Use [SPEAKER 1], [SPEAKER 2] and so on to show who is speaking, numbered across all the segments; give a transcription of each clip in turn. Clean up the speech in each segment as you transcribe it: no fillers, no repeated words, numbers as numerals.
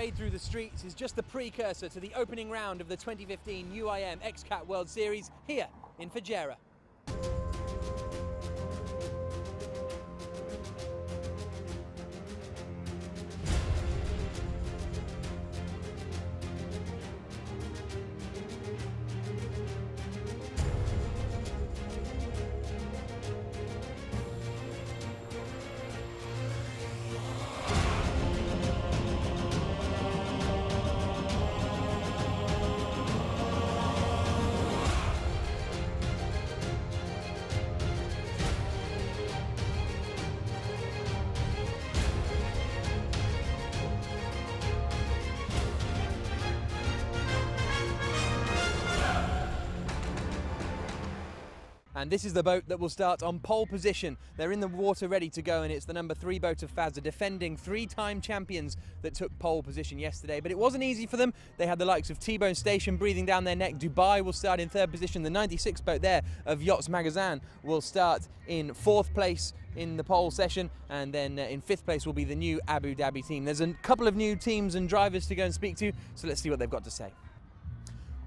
[SPEAKER 1] parade through the streets is just the precursor to the opening round of the 2015 UIM XCAT World Series here in Fujairah. And this is the boat that will start on pole position. They're in the water ready to go, and it's the number 3 boat of Fazza, defending 3-time champions that took pole position yesterday. But it wasn't easy for them. They had the likes of T-Bone Station breathing down their neck. Dubai will start in 3rd position. The 96 boat there of Yachts Magazine will start in 4th place in the pole session, and then in 5th place will be the new Abu Dhabi team. There's a couple of new teams and drivers to go and speak to, so let's see what they've got to say.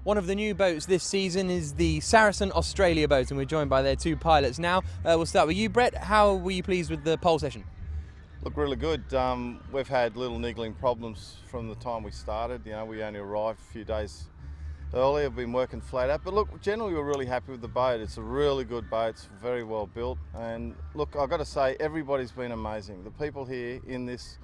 [SPEAKER 1] One of the new boats this season is the Saracen Australia boat, and we're joined by their 2 pilots now. We'll start with you, Brett. How were you pleased with the pole session?
[SPEAKER 2] Look, really good. We've had little niggling problems from the time we started. You know, we only arrived a few days earlier. We've been working flat out. But look, generally we're really happy with the boat. It's a really good boat. It's very well built. And look, I've got to say, everybody's been amazing. The people here in this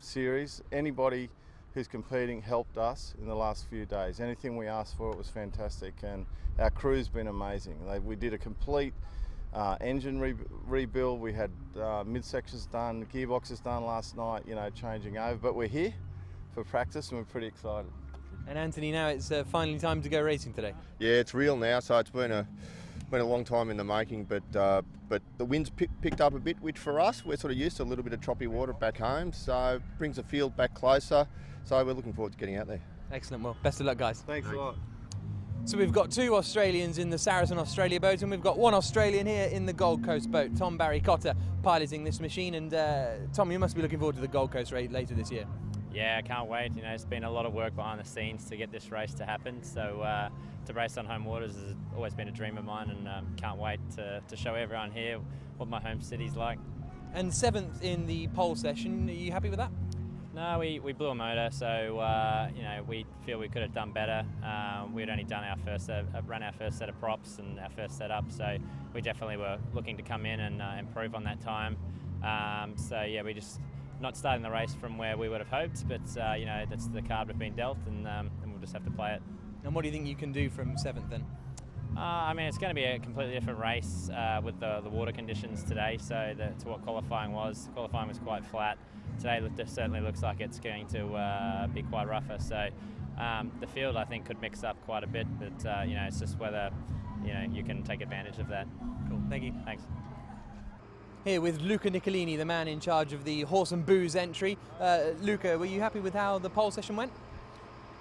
[SPEAKER 2] series, anybody who's competing helped us in the last few days. Anything we asked for, it was fantastic, and our crew's been amazing. We did a complete engine rebuild. We had midsections done, gearboxes done last night, you know, changing over. But we're here for practice and we're pretty excited.
[SPEAKER 1] And Anthony, now it's finally time to go racing today.
[SPEAKER 3] Yeah, it's real now, so it's been a long time in the making, but the wind's picked up a bit, which for us, we're sort of used to a little bit of choppy water back home, so brings the field back closer. So we're looking forward to getting out there.
[SPEAKER 1] Excellent. Well, best of luck, guys.
[SPEAKER 2] Thanks a lot.
[SPEAKER 1] So we've got 2 Australians in the Saracen Australia boat, and we've got 1 Australian here in the Gold Coast boat, Tom Barry Cotter, piloting this machine. And Tom, you must be looking forward to the Gold Coast race later this year.
[SPEAKER 4] Yeah, I can't wait. You know, it's been a lot of work behind the scenes to get this race to happen. So to race on home waters has always been a dream of mine, and can't wait to show everyone here what my home city's like.
[SPEAKER 1] And 7th in the pole session, are you happy with that?
[SPEAKER 4] No, we blew a motor, so you know, we feel we could have done better. We'd only done run our first set of props and our first setup, so we definitely were looking to come in and improve on that time. So yeah, we just not starting the race from where we would have hoped, but you know, that's the card we've been dealt, and we'll just have to play it.
[SPEAKER 1] And what do you think you can do from 7th then?
[SPEAKER 4] I mean, it's going to be a completely different race with the water conditions today, so to what qualifying was. Qualifying was quite flat. Today certainly looks like it's going to be quite rougher, so the field I think could mix up quite a bit, but you know, it's just whether you can take advantage of that.
[SPEAKER 1] Cool, thank you.
[SPEAKER 4] Thanks.
[SPEAKER 1] Here with Luca Nicolini, the man in charge of the horse and booze entry. Luca, were you happy with how the pole session went?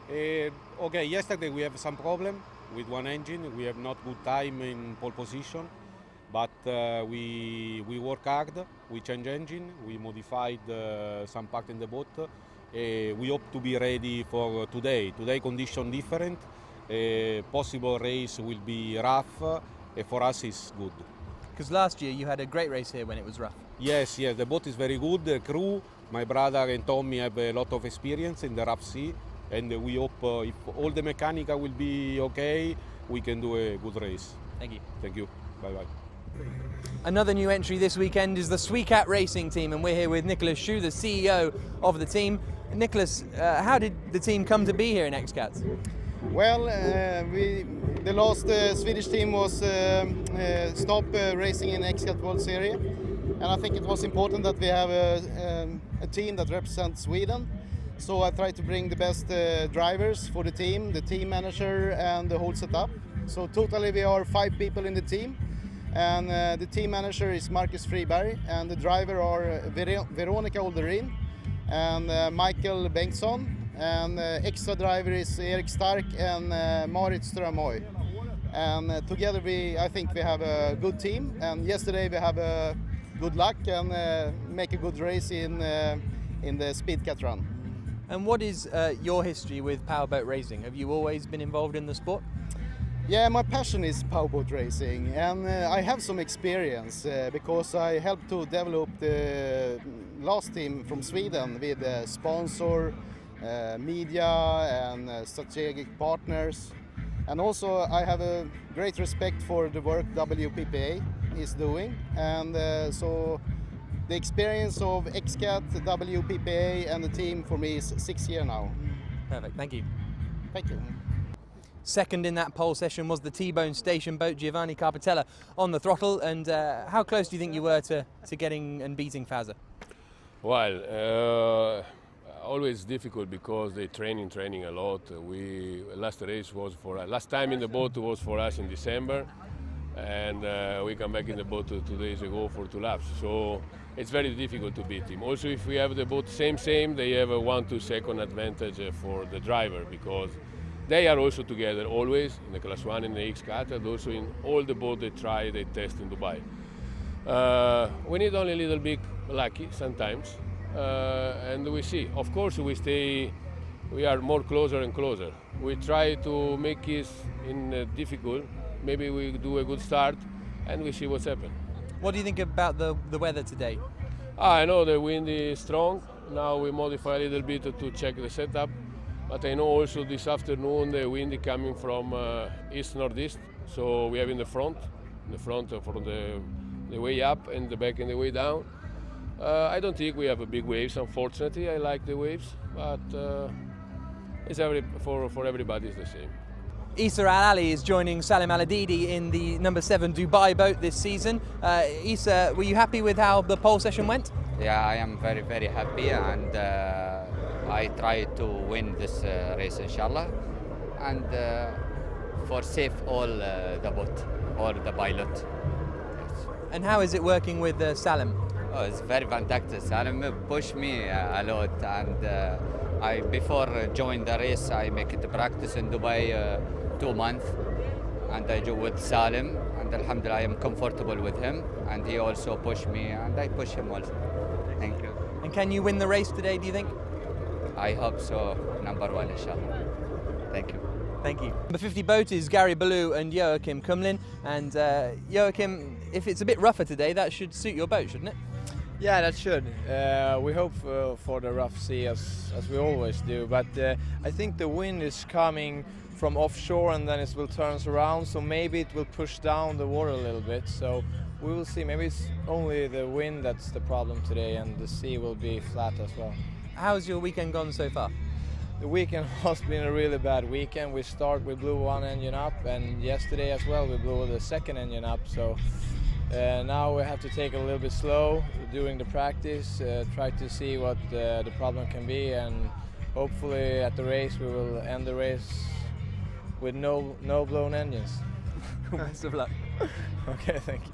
[SPEAKER 5] Okay, yesterday we have some problem with one engine. We have not good time in pole position, but we work hard. We change engine. We modified some part in the boat. We hope to be ready for today. Today condition different. Possible race will be rough. For us, it's good.
[SPEAKER 1] Because last year you had a great race here when it was rough.
[SPEAKER 5] Yes, the boat is very good. The crew, my brother and Tommy have a lot of experience in the rough sea, and we hope if all the mechanical will be okay, we can do a good race.
[SPEAKER 1] Thank you.
[SPEAKER 5] Thank you. Bye-bye.
[SPEAKER 1] Another new entry this weekend is the XCAT racing team, and we're here with Nicholas Schuh, the CEO of the team. Nicholas, how did the team come to be here in XCAT?
[SPEAKER 6] Well, the last Swedish team was stopped racing in XCAT World Series, and I think it was important that we have a team that represents Sweden. So I tried to bring the best drivers for the team manager, and the whole setup. So totally we are 5 people in the team, and the team manager is Marcus Friberg, and the driver are Veronica Olderin and Michael Bengtsson, and extra driver is Erik Stark and Marit Strömhöj. And together I think we have a good team, and yesterday we have good luck and make a good race in the SpeedCat run.
[SPEAKER 1] And what is your history with powerboat racing? Have you always been involved in the sport?
[SPEAKER 6] Yeah, my passion is powerboat racing, and I have some experience because I helped to develop the last team from Sweden with sponsor, media and strategic partners. And also I have a great respect for the work WPPA is doing, and so the experience of XCAT, WPPA and the team for me is 6 years now.
[SPEAKER 1] Perfect, thank you.
[SPEAKER 6] Thank you.
[SPEAKER 1] Second in that pole session was the T-Bone station boat, Giovanni Carpatella, on the throttle. And how close do you think you were to getting and beating Fazza?
[SPEAKER 7] Well, always difficult because they training a lot. Last race was last time in the boat was for us in December, and we come back in the boat 2 days ago for 2 laps. So it's very difficult to beat him. Also, if we have the boat same, they have a 1-2 second advantage for the driver because they are also together always in the Class 1 and the XCAT, and also in all the boats they test in Dubai. We need only a little bit lucky sometimes, and we see. Of course, we are more closer and closer. We try to make it difficult. Maybe we do a good start, and we see what's happened.
[SPEAKER 1] What do you think about the weather today?
[SPEAKER 7] I know the wind is strong. Now we modify a little bit to check the setup. But I know also this afternoon the wind is coming from east-northeast, so we have in the front for the way up and the back and the way down. I don't think we have a big waves, unfortunately. I like the waves, but it's for everybody it's the same.
[SPEAKER 1] Issa Al-Ali is joining Salim Al-Adidi in the number 7 Dubai boat this season. Issa, were you happy with how the pole session went?
[SPEAKER 8] Yeah, I am very, very happy, and I try to win this race, inshallah, and for save all the boat or the pilot. Yes.
[SPEAKER 1] And how is it working with Salim?
[SPEAKER 8] Oh, it's very fantastic. Salim pushed me a lot, and before join the race, I make it practice in Dubai 2 months, and I do with Salim, and alhamdulillah, I am comfortable with him, and he also pushed me, and I push him also. Thank you.
[SPEAKER 1] And can you win the race today, do you think?
[SPEAKER 8] I hope so, number 1, inshallah. Thank you.
[SPEAKER 1] Thank you. Number 50 boat is Gary Ballou and Joachim Kumlin. And Joachim, if it's a bit rougher today, that should suit your boat, shouldn't it?
[SPEAKER 9] Yeah, that should. We hope for the rough sea as we always do, but I think the wind is coming from offshore and then it will turn around, so maybe it will push down the water a little bit. So we will see. Maybe it's only the wind that's the problem today, and the sea will be flat as well.
[SPEAKER 1] How's your weekend gone so far?
[SPEAKER 9] The weekend has been a really bad weekend. We blew 1 engine up, and yesterday as well we blew the 2nd engine up. So now we have to take it a little bit slow during the practice, try to see what the problem can be, and hopefully at the race we will end the race with no blown engines.
[SPEAKER 1] Best of luck.
[SPEAKER 9] Okay, thank you.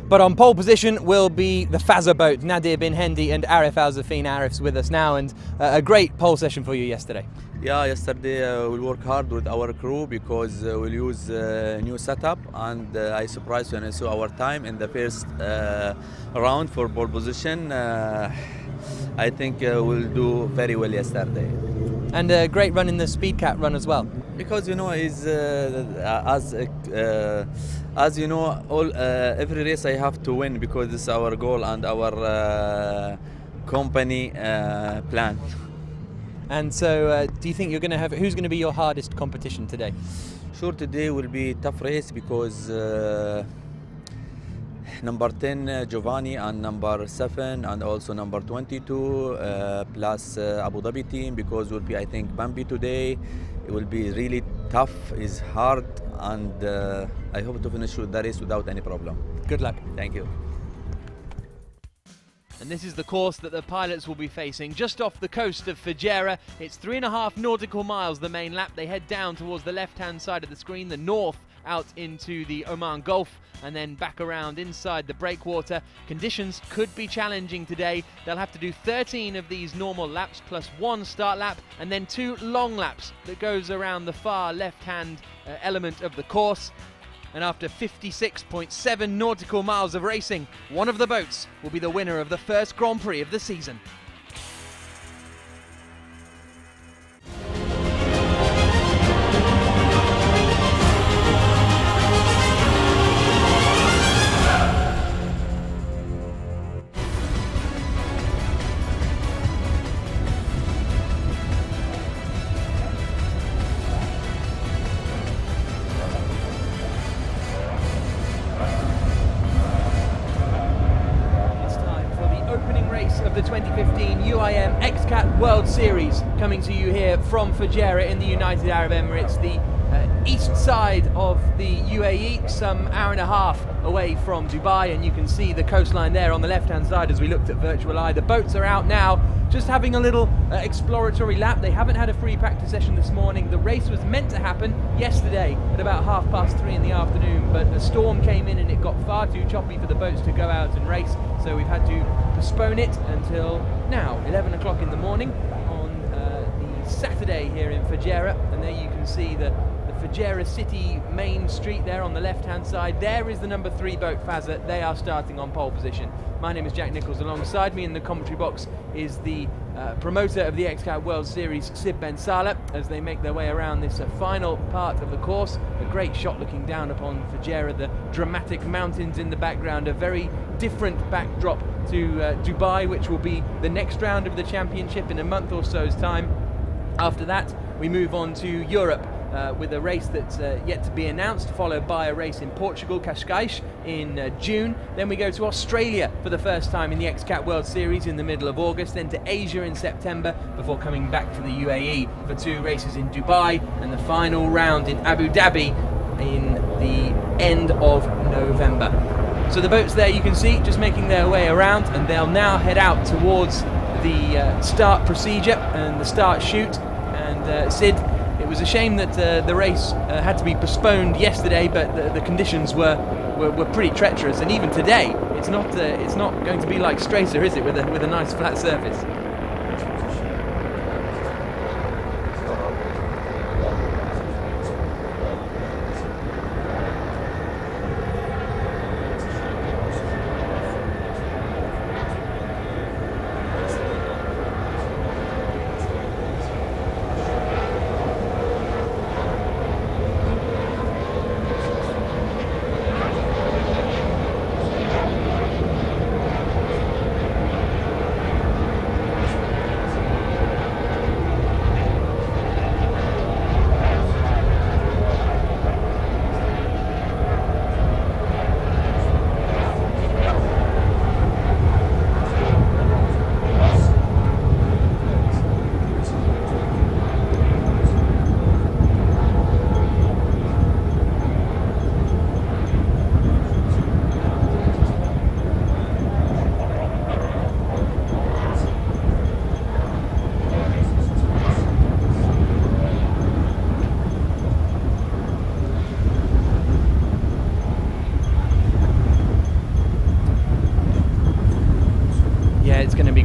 [SPEAKER 1] But on pole position will be the Fazza boat, Nadir bin Hendi and Arif Al-Zafin. Arif's with us now, and a great pole session for you yesterday.
[SPEAKER 10] Yeah, yesterday we'll work hard with our crew because we'll use a new setup, and I surprised when I saw our time in the first round for pole position. I think we'll do very well yesterday.
[SPEAKER 1] And a great run in the SpeedCat run as well.
[SPEAKER 10] Because you know, as you know, every race I have to win because it's our goal and our company plan.
[SPEAKER 1] And so, do you think you're going to have? Who's going to be your hardest competition today?
[SPEAKER 10] Sure, today will be a tough race because number 10 Giovanni and number 7 and also number 22 plus Abu Dhabi team, because will be, I think, Bambi today. It will be really tough, it's hard, and I hope to finish the race without any problem.
[SPEAKER 1] Good luck.
[SPEAKER 10] Thank you.
[SPEAKER 1] And this is the course that the pilots will be facing, just off the coast of Fujairah. It's 3.5 nautical miles the main lap. They head down towards the left-hand side of the screen, the north, out into the Oman Gulf, and then back around inside the breakwater. Conditions could be challenging today. They'll have to do 13 of these normal laps plus 1 start lap, and then 2 long laps that goes around the far left-hand element of the course. And after 56.7 nautical miles of racing, one of the boats will be the winner of the first Grand Prix of the season. World Series coming to you here from Fujairah in the United Arab Emirates, the east side of the UAE, some hour and a half away from Dubai, and you can see the coastline there on the left hand side as we looked at virtual eye. The boats are out now, just having a little exploratory lap. They haven't had a free practice session this morning. The race was meant to happen yesterday at about 3:30 in the afternoon, but a storm came in and it got far too choppy for the boats to go out and race, so we've had to postpone it until now, 11 o'clock in the morning on the Saturday here in Fujairah. And there you can see the Fujairah city main street there on the left hand side. There is the number 3 boat, Fazza. They are starting on pole position. My name is Jack Nichols. Alongside me in the commentary box is the promoter of the XCAT World Series, Sid Ben Salah, as they make their way around this final part of the course. A great shot looking down upon Fujairah, the dramatic mountains in the background, a very different backdrop to Dubai, which will be the next round of the championship in a month or so's time. After that, we move on to Europe, with a race that's yet to be announced, followed by a race in Portugal, Cascais, in June. Then we go to Australia for the first time in the XCAT World Series in the middle of August, then to Asia in September, before coming back to the UAE for 2 races in Dubai, and the final round in Abu Dhabi in the end of November. So the boats there you can see just making their way around, and they'll now head out towards the start procedure and the start chute. And Sid, it was a shame that the race had to be postponed yesterday, but the conditions were pretty treacherous, and even today it's not going to be like Stresa, is it, with a nice flat surface?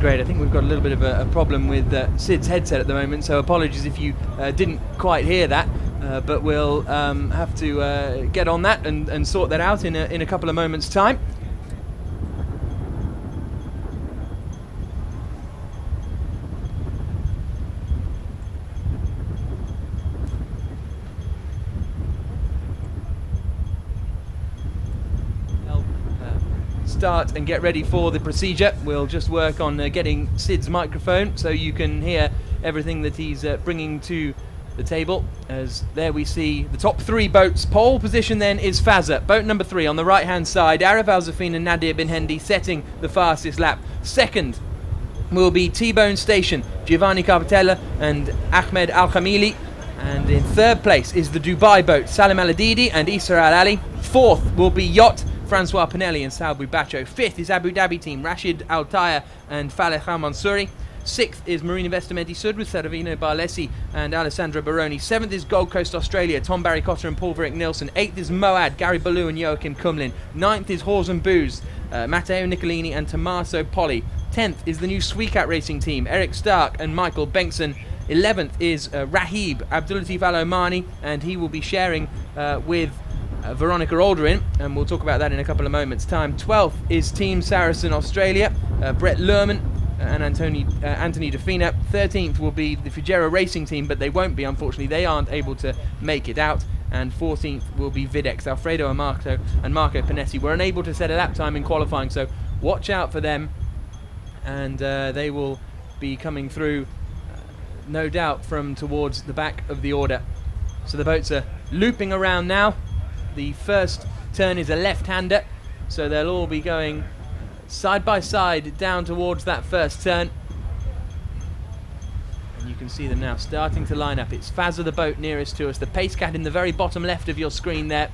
[SPEAKER 1] Great. I think we've got a little bit of a problem with Sid's headset at the moment, so apologies if you didn't quite hear that, but we'll have to get on that and sort that out in a couple of moments' time. Start and get ready for the procedure. We'll just work on getting Sid's microphone so you can hear everything that he's bringing to the table. As there we see the top 3 boats. Pole position then is Fazza, boat number 3 on the right hand side. Arif Al-Zafin and Nadir bin Hendi setting the fastest lap. Second will be T-Bone Station, Giovanni Carpatella and Ahmed Al-Khamili. And in third place is the Dubai boat, Salim Al-Adidi and Issa Al-Ali. Fourth will be Yacht, Francois Pinelli and Salbu Bacho. Fifth is Abu Dhabi team, Rashid Al-Taya and Faleh Al-Mansouri. Sixth is Marine Investimenti Sud with Saravino Barlesi and Alessandro Baroni. Seventh is Gold Coast Australia, Tom Barry Cotter and Paul Verick Nilsson. Eighth is Moad, Gary Ballou and Joachim Kumlin. Ninth is Hawes and Booze, Matteo Nicolini and Tommaso Poli. 10th is the new XCAT racing team, Eric Stark and Michael Bengtson. 11th is Rahib Abdulatif Al Omani, and he will be sharing with Veronica Alderin, and we'll talk about that in a couple of moments' time. 12th is Team Saracen Australia, Brett Lerman and Anthony Defina. 13th will be the Fujairah racing team, but they won't be, unfortunately. They aren't able to make it out. And 14th will be Videx, Alfredo Amato and Marco Panetti. Were unable to set a lap time in qualifying, so watch out for them. And they will be coming through, no doubt, from towards the back of the order. So the boats are looping around now. The first turn is a left-hander, so they'll all be going side by side down towards that first turn. see them now starting to line up. It's Fazza, the boat nearest to us, the Pace Cat in the very bottom left of your screen there,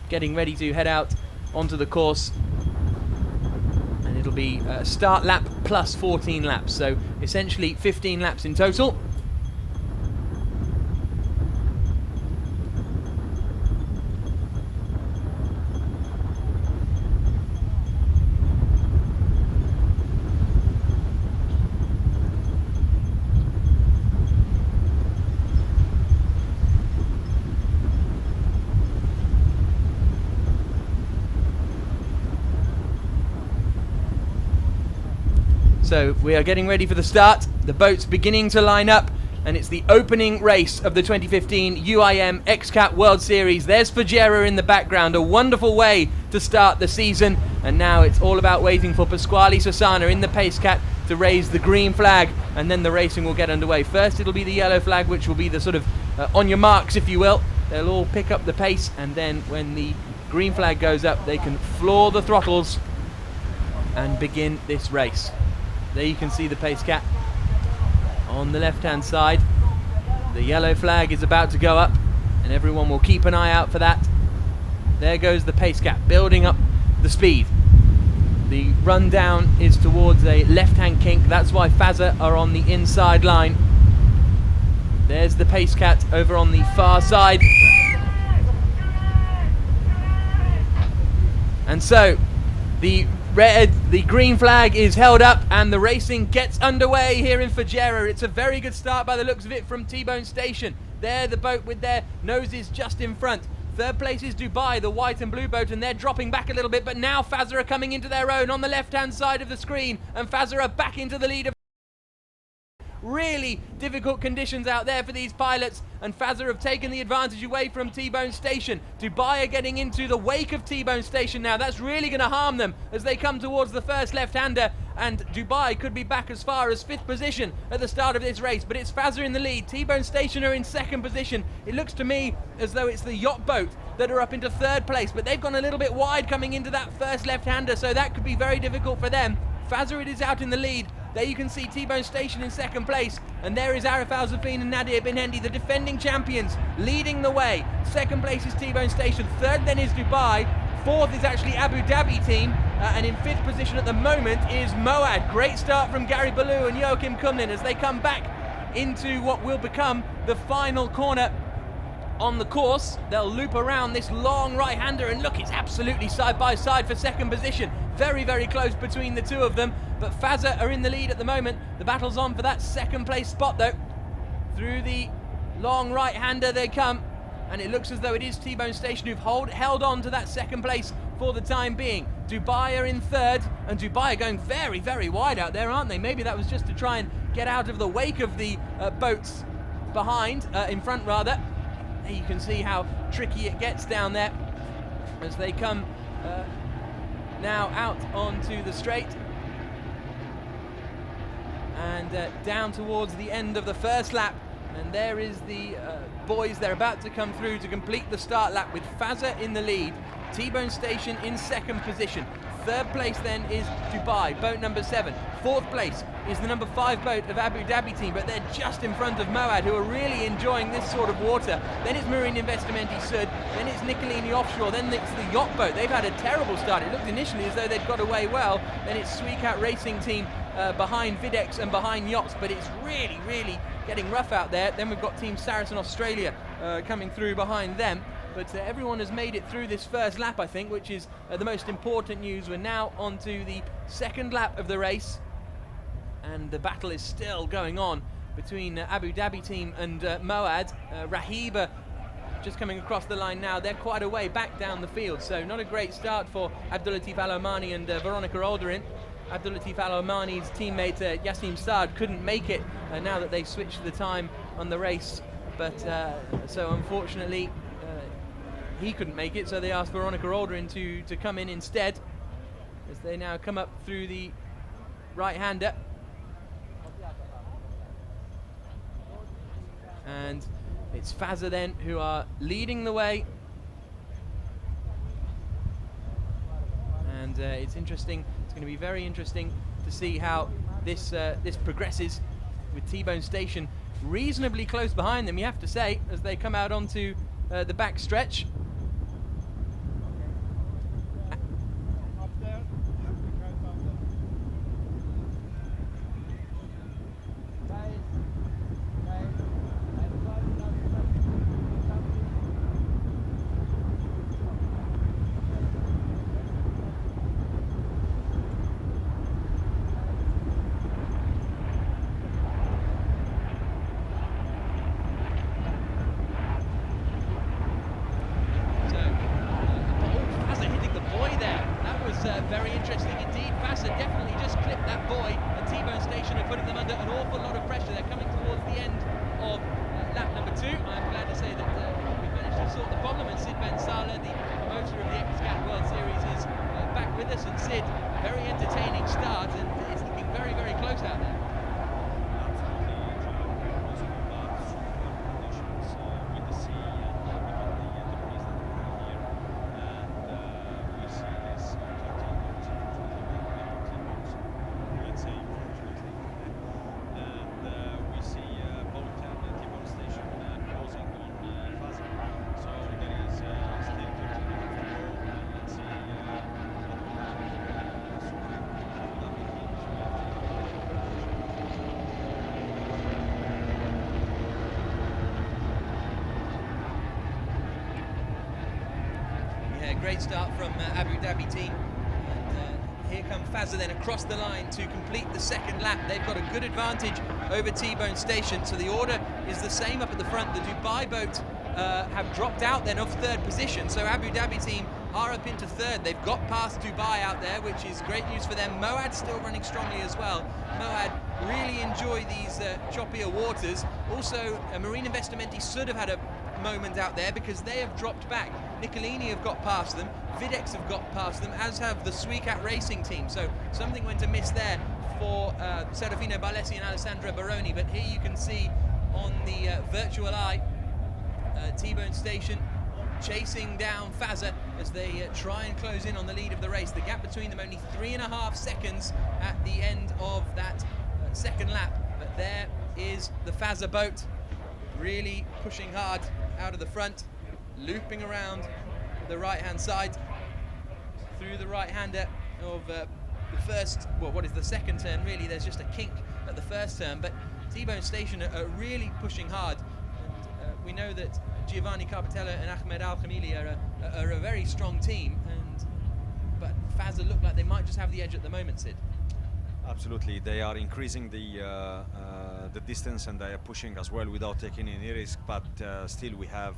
[SPEAKER 1] getting ready to head out onto the course. And it'll be start lap plus 14 laps, so essentially 15 laps in total. So we are getting ready for the start. The boat's beginning to line up, and it's the opening race of the 2015 UIM XCAT World Series. There's Fujairah in the background, a wonderful way to start the season. And now it's all about waiting for Pasquale Sassana in the Pace Cat to raise the green flag, and then the racing will get underway. First it'll be the yellow flag, which will be the sort of on your marks, if you will. They'll all pick up the pace, and then when the green flag goes up, they can floor the throttles and begin this race. There you can see the Pace Cat on the left-hand side. The yellow flag is about to go up, and everyone will keep an eye out for that. There goes the Pace Cat, building up the speed. The run down is towards a left-hand kink. That's why Fazza are on the inside line. There's the Pace Cat over on the far side. And so the green flag is held up and the racing gets underway here in Fujairah. It's a very good start by the looks of it from T-Bone Station. There, the boat with their noses just in front. Third place is Dubai, the white and blue boat, and they're dropping back a little bit, but now Fazza are coming into their own on the left-hand side of the screen, and Fazza are back into the lead of really difficult conditions out there for these pilots, and Fazza have taken the advantage away from T-Bone Station. Dubai are getting into the wake of T-Bone Station now. That's really going to harm them as they come towards the first left-hander, and Dubai could be back as far as 5th position at the start of this race, but it's Fazza in the lead. T-Bone Station are in 2nd position. It looks to me as though it's the yacht boat that are up into 3rd place, but they've gone a little bit wide coming into that first left-hander, so that could be very difficult for them. Fazza it is out in the lead. There you can see T-Bone Station in 2nd place, and there is Arif Al-Zafin and Nadir Bin Hendi, the defending champions, leading the way. 2nd place is T-Bone Station, 3rd then is Dubai, 4th is actually Abu Dhabi team, and in 5th position at the moment is Moad. Great start from Gary Ballou and Joachim Kumlin as they come back into what will become the final corner on the course. They'll loop around this long right-hander, and look, it's absolutely side by side for 2nd position. Very, very close between the two of them, but Fazza are in the lead at the moment. The battle's on for that 2nd place spot though. Through the long right-hander they come, and it looks as though it is T-Bone Station who've held on to that 2nd place for the time being. Dubai are in 3rd, and Dubai are going very, very wide out there, aren't they? Maybe that was just to try and get out of the wake of the boats behind, in front rather. There you can see how tricky it gets down there as they come now out onto the straight and down towards the end of the first lap. And there is the boys, they're about to come through to complete the start lap with Fazza in the lead, T-Bone Station in 2nd position. 3rd place then is Dubai, boat number 7. 4th place is the number 5 boat of Abu Dhabi team, but they're just in front of Moad, who are really enjoying this sort of water. Then it's Marine Investimenti Sud, then it's Nicolini Offshore, then it's the yacht boat. They've had a terrible start. It looked initially as though they'd got away well. Then it's XCAT Racing Team behind Videx and behind Yachts, but it's really, really getting rough out there. Then we've got Team Saracen Australia coming through behind them. But everyone has made it through this first lap, I think, which is the most important news. We're now on to the 2nd lap of the race, and the battle is still going on between Abu Dhabi team and Moad. Rahiba just coming across the line now. They're quite a way back down the field, so not a great start for Abdulatif Al-Omani and Veronica Alderin. Abdulatif Al-Omani's teammate Yassim Saad couldn't make it now that they switched the time on the race, but so unfortunately he couldn't make it, so they asked Veronica Alderin to come in instead as they now come up through the right-hander. And it's Fazza then who are leading the way. And it's interesting, it's going to be very interesting to see how this progresses, with T-Bone Station reasonably close behind them, you have to say, as they come out onto the back stretch. Very interesting indeed. Fazza definitely just clipped that boy, and T-Bone Station are putting them under an awful lot of pressure. They're coming towards the end of lap number 2. I'm glad to say that we managed to sort the problem, and Sid Ben Salah, the promoter of the XCAT World Series, is back with us. And Sid, very entertaining start, and it's looking very, very close out there. Great start from Abu Dhabi team. And here come Fazza then across the line to complete the second lap. They've got a good advantage over T-Bone Station, so the order is the same up at the front. The Dubai boat have dropped out then of third position, so Abu Dhabi team are up into third. They've got past Dubai out there, which is great news for them. Moad's still running strongly as well. Moad really enjoy these choppier waters. Also, Marine Investimenti should have had a moment out there because they have dropped back. Nicolini have got past them, Videx have got past them, as have the XCAT racing team. So something went amiss there for Serafino Barlesi and Alessandra Baroni. But here you can see on the virtual eye T-Bone Station chasing down Fazza as they try and close in on the lead of the race. The gap between them only 3.5 seconds at the end of that second lap. But there is the Fazza boat really pushing hard out of the front, looping around the right-hand side through the right-hander of the first, well, what is the second turn really. There's just a kink at the first turn, but T-Bone Station are really pushing hard. And we know that Giovanni Carpatella and Ahmed Al-Khamili are a very strong team, but Fazza look like they might just have the edge at the moment, Sid.
[SPEAKER 11] Absolutely, they are increasing the distance, and they are pushing as well without taking any risk, but still we have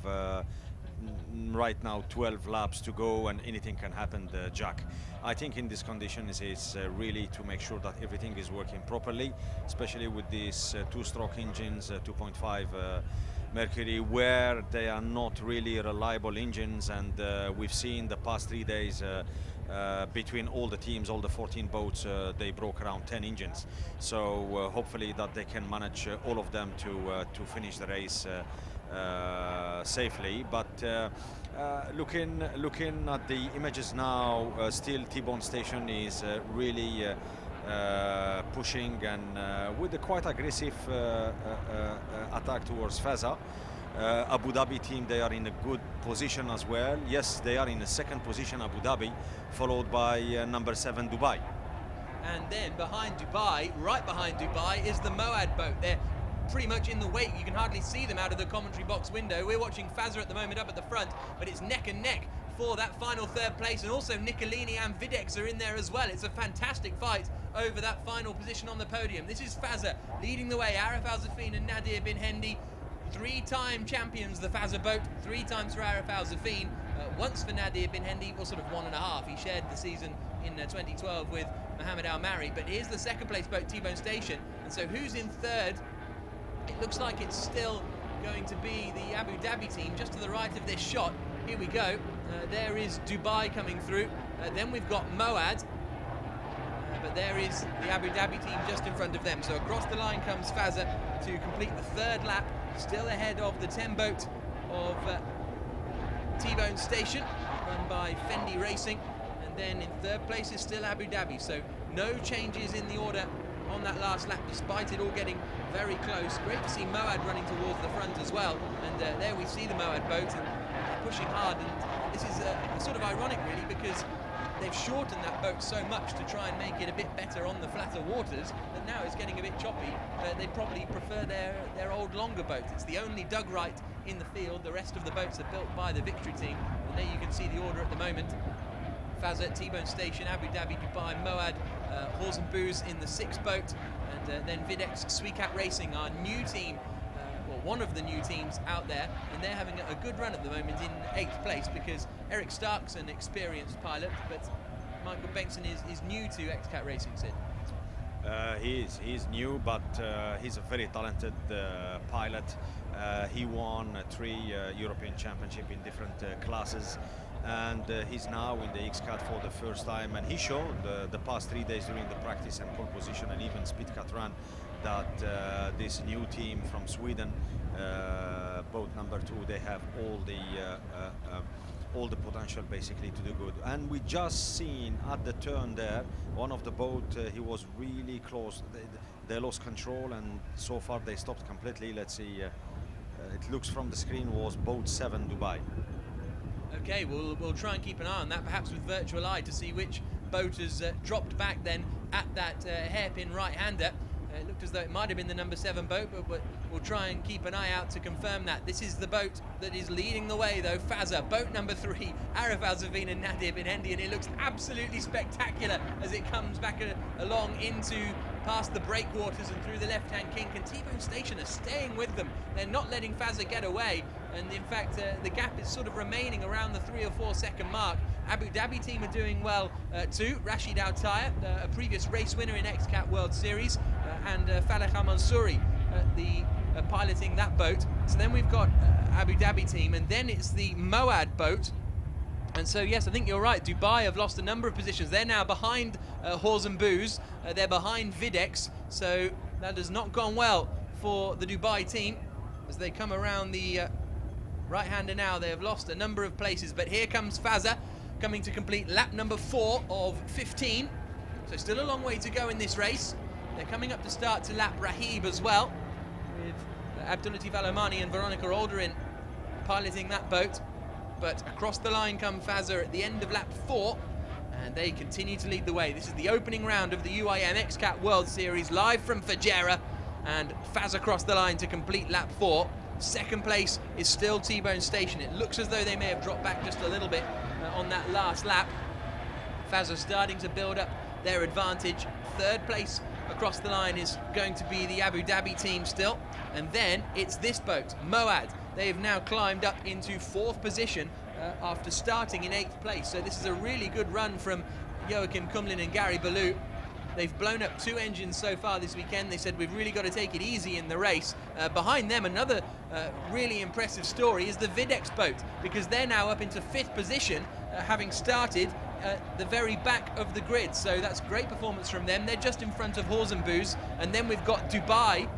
[SPEAKER 11] right now 12 laps to go and anything can happen, Jack. I think in this condition is really to make sure that everything is working properly, especially with these two-stroke engines, 2.5 Mercury, where they are not really reliable engines, and we've seen the past 3 days between all the teams, all the 14 boats, they broke around 10 engines. So hopefully that they can manage all of them to finish the race safely. But looking at the images now, still T-Bone Station is really pushing and with a quite aggressive attack towards Fazza. Abu Dhabi team, they are in a good position as well. Yes, they are in the second position, Abu Dhabi, followed by number 7 Dubai.
[SPEAKER 1] And then behind Dubai, right behind Dubai, is the Moad boat. They're pretty much in the wake. You can hardly see them out of the commentary box window. We're watching Fazza at the moment up at the front, but it's neck and neck for that final third place, and also Nicolini and Videx are in there as well. It's a fantastic fight over that final position on the podium. This is Fazza leading the way. Arif Al-Zafin and Nadir bin Hendi, 3-time champions, the Fazza boat, 3 times for Arif Al-Zafin, once for Nadir bin Hendi, well, sort of 1.5. He shared the season in 2012 with Mohammed Al-Mari. But here's the second place boat, T-Bone Station. And so who's in third? It looks like it's still going to be the Abu Dhabi team just to the right of this shot. Here we go. There is Dubai coming through. Then we've got Moad. But there is the Abu Dhabi team just in front of them. So across the line comes Fazza to complete the third lap, still ahead of the 10 boat of T-Bone Station, run by Fendi Racing. And then in third place is still Abu Dhabi. So no changes in the order on that last lap, despite it all getting very close. Great to see Moad running towards the front as well, and there we see the Moad boat and pushing hard. And this is sort of ironic, really, because they've shortened that boat so much to try and make it a bit better on the flatter waters that now it's getting a bit choppy. They'd probably prefer their old longer boat. It's the only dug right in the field. The rest of the boats are built by the Victory team. And there you can see the order at the moment. Fazza, T-Bone Station, Abu Dhabi, Dubai, Moad, Horse and Booze in the 6th boat, and then Videx XCAT Racing, our new team, well, one of the new teams out there, and they're having a good run at the moment in 8th place because Eric Stark's an experienced pilot, but Michael Bengtson is new to XCAT Racing, Sid.
[SPEAKER 11] He's new, but he's a very talented pilot. He won 3 European Championship in different classes, and he's now in the XCAT for the first time, and he showed the past 3 days during the practice and pole position and even speed cut run that this new team from Sweden, boat number 2, they have all the potential basically to do good. And we just seen at the turn there, one of the boat, he was really close. They lost control, and so far they stopped completely. Let's see, it looks from the screen was boat 7 Dubai.
[SPEAKER 1] Okay, we'll try and keep an eye on that, perhaps with virtual eye, to see which boat has dropped back then at that hairpin right-hander. It looked as though it might have been the number 7 boat, but we'll try and keep an eye out to confirm that. This is the boat that is leading the way, though. Fazza, boat number 3, Arif Al-Zaveen and Nadir bin Hendi, and it looks absolutely spectacular as it comes back along into past the breakwaters and through the left-hand kink, and T-Bone Station are staying with them. They're not letting Fazza get away, and in fact the gap is sort of remaining around the 3 or 4 second mark. Abu Dhabi team are doing well too. Rashid Al-Taya, a previous race winner in XCAT World Series, and Faleh Al-Mansouri, piloting that boat. So then we've got Abu Dhabi team, and then it's the Moad boat. And so, yes, I think you're right. Dubai have lost a number of positions. They're now behind Horse and Booze. They're behind Videx. So that has not gone well for the Dubai team as they come around the right-hander now. They have lost a number of places. But here comes Fazza coming to complete lap number 4 of 15. So still a long way to go in this race. They're coming up to start to lap Rahib as well, with Abdulatif Al-Omani and Veronica Alderin piloting that boat. But across the line come Fazza at the end of lap 4, and they continue to lead the way. This is the opening round of the UIM XCAT World Series, live from Fujairah, and Fazza across the line to complete lap 4. Second place is still T-Bone Station. It looks as though they may have dropped back just a little bit on that last lap. Fazza starting to build up their advantage. Third place across the line is going to be the Abu Dhabi team still, and then it's this boat, Moad. They have now climbed up into 4th position after starting in 8th place. So this is a really good run from Joachim Kumlin and Gary Ballou. They've blown up 2 engines so far this weekend. They said we've really got to take it easy in the race. Behind them, another really impressive story is the Videx boat, because they're now up into 5th position, having started at the very back of the grid. So that's great performance from them. They're just in front of Horse and Booze, and then we've got Dubai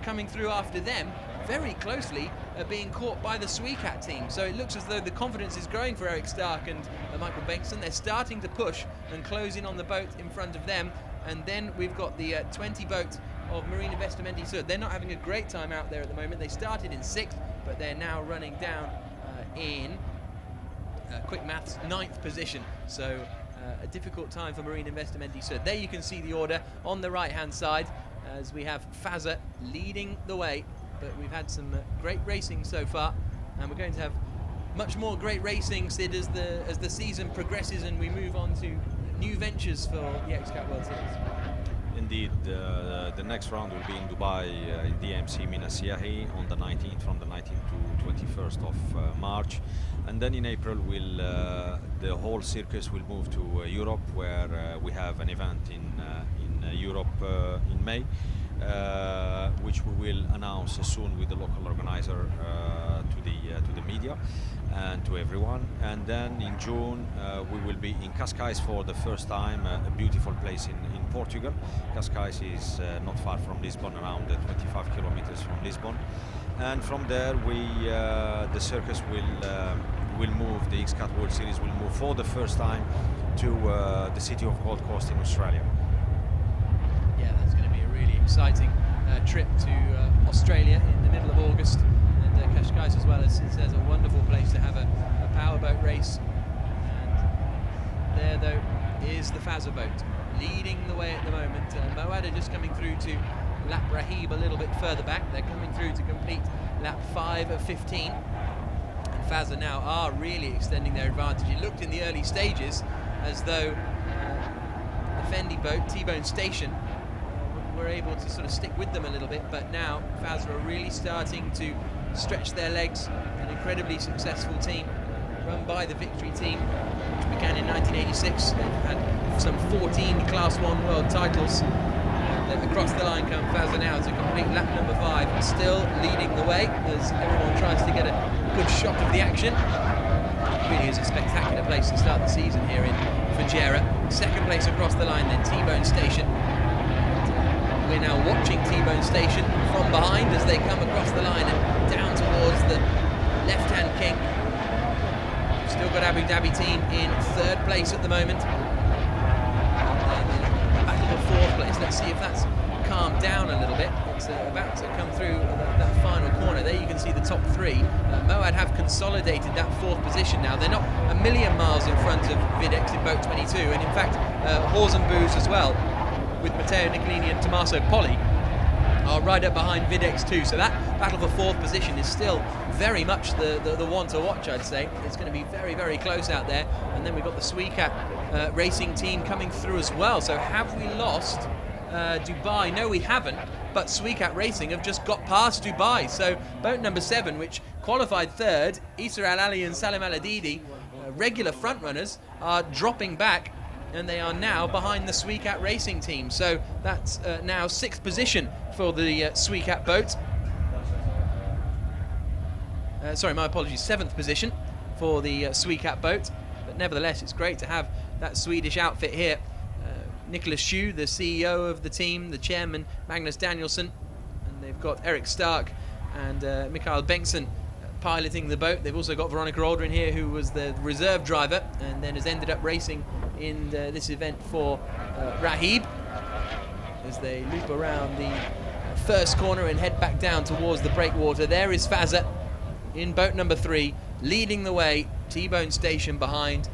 [SPEAKER 1] coming through after them, very closely being caught by the XCAT team. So it looks as though the confidence is growing for Eric Stark and Michael Bengtson. They're starting to push and close in on the boat in front of them. And then we've got the 20 boat of Marine Investimenti Sud. They're not having a great time out there at the moment. They started in 6th, but they're now running down in quick maths 9th position. So a difficult time for Marine Investimenti Sud. There you can see the order on the right hand side as we have Fazza leading the way. But we've had some great racing so far, and we're going to have much more great racing, Sid, as the season progresses and we move on to new ventures for the XCAT World Series.
[SPEAKER 11] Indeed, the next round will be in Dubai, in DMC Mina Siahi on the 19th, from the 19th to 21st of March. And then in April, the whole circus will move to Europe, where we have an event in Europe in May. Which we will announce soon with the local organizer to the media and to everyone. And then in June we will be in Cascais for the first time, a beautiful place in Portugal. Cascais is not far from Lisbon, around 25 kilometers from Lisbon. And from there the circus will move, the XCAT World Series will move for the first time to the city of Gold Coast in Australia.
[SPEAKER 1] Yeah, that's going to be really exciting trip to Australia in the middle of August, and Cascais as well as there's a wonderful place to have a powerboat race. And there though is the Fazza boat leading the way at the moment. Moad are just coming through to lap Rahib a little bit further back. They're coming through to complete lap 5 of 15. And Fazza now are really extending their advantage. It looked in the early stages as though the Fendi boat, T-Bone Station, were able to sort of stick with them a little bit, but now Fazza are really starting to stretch their legs. An incredibly successful team run by the Victory team, which began in 1986. They've had some 14 Class 1 world titles. And across the line come Fazza now to complete lap number 5, still leading the way as everyone tries to get a good shot of the action. It really is a spectacular place to start the season here in Fujairah. Second place across the line then T-Bone Station. We're now watching T-Bone Station from behind as they come across the line and down towards the left-hand kink. We've still got Abu Dhabi team in 3rd place at the moment. Battle for 4th place. Let's see if that's calmed down a little bit. It's about to come through that final corner. There you can see the top 3. Moad have consolidated that 4th position now. They're not a million miles in front of Videx in boat 22, and in fact Horzenboos as well, with Matteo Nicolini and Tommaso Poli, are right up behind Videx too. So that battle for 4th position is still very much the one to watch, I'd say. It's going to be very, very close out there. And then we've got the XCAT racing team coming through as well. So have we lost Dubai? No, we haven't. But XCAT Racing have just got past Dubai. So boat number 7, which qualified 3rd, Issa Al Ali and Salim Al Adidi, regular front runners, are dropping back, and they are now behind the XCAT Racing team. So that's now 6th position for the XCAT boat. Sorry, my apologies, 7th position for the XCAT boat. But nevertheless, it's great to have that Swedish outfit here. Nicholas Schue, the CEO of the team, the chairman, Magnus Danielsson, and they've got Eric Stark and Mikael Bengtsson piloting the boat. They've also got Veronica Aldrin here, who was the reserve driver and then has ended up racing in this event for Rahib, as they loop around the first corner and head back down towards the breakwater. There is Fazza in boat number 3, leading the way, T-Bone Station behind,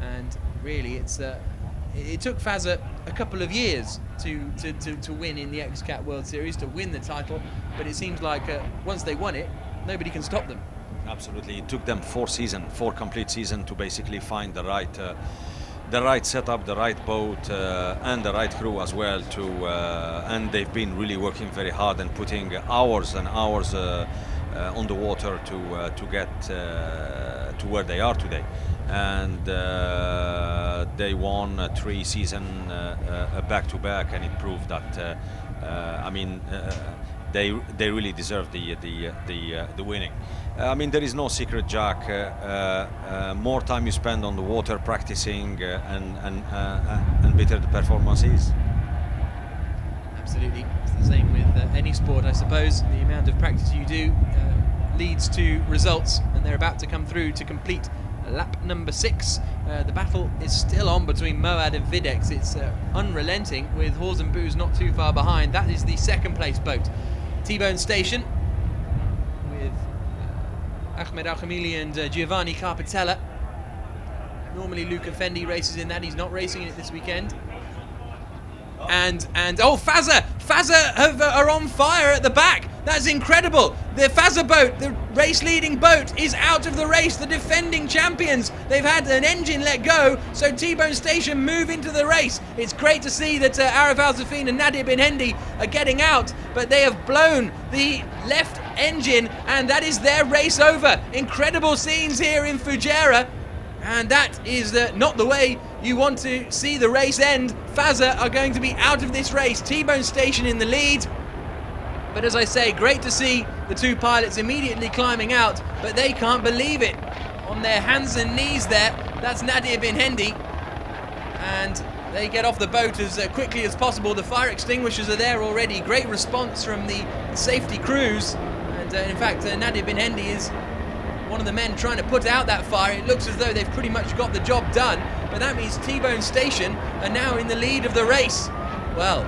[SPEAKER 1] and really it took Fazza a couple of years to win in the XCAT World Series, to win the title, but it seems like once they won it, nobody can stop them.
[SPEAKER 11] Absolutely, it took them 4 complete seasons to basically find the right setup, the right boat, and the right crew as well. And they've been really working very hard and putting hours and hours on the water to get to where they are today. And they won 3 seasons back to back, and it proved that they really deserve the winning. I mean, there is no secret, Jack. More time you spend on the water practicing, and better the performance is.
[SPEAKER 1] Absolutely, it's the same with any sport, I suppose. The amount of practice you do leads to results, and they're about to come through to complete lap number 6. The battle is still on between Moad and Videx. It's unrelenting, with Horzenboos not too far behind. That is the 2nd place boat. T-Bone Station with Ahmed Al-Khamili and Giovanni Carpitella. Normally Luca Fendi races in that. He's not racing in it this weekend. And oh, Fazza are on fire at the back. That's incredible. The Fazza boat, the race leading boat, is out of the race. The defending champions, they've had an engine let go, so T-Bone Station move into the race. It's great to see that Arif Al-Zafin and Nadir Bin Hendi are getting out, but they have blown the left engine, and that is their race over. Incredible scenes here in Fujairah. And that is not the way you want to see the race end. Fazza are going to be out of this race. T-Bone Station in the lead. But as I say, great to see the 2 pilots immediately climbing out, but they can't believe it. On their hands and knees there, that's Nadir Bin Hendi. And they get off the boat as quickly as possible. The fire extinguishers are there already. Great response from the safety crews. And in fact, Nadir Bin Hendi is one of the men trying to put out that fire. It looks as though they've pretty much got the job done, but that means T-Bone Station are now in the lead of the race. Well,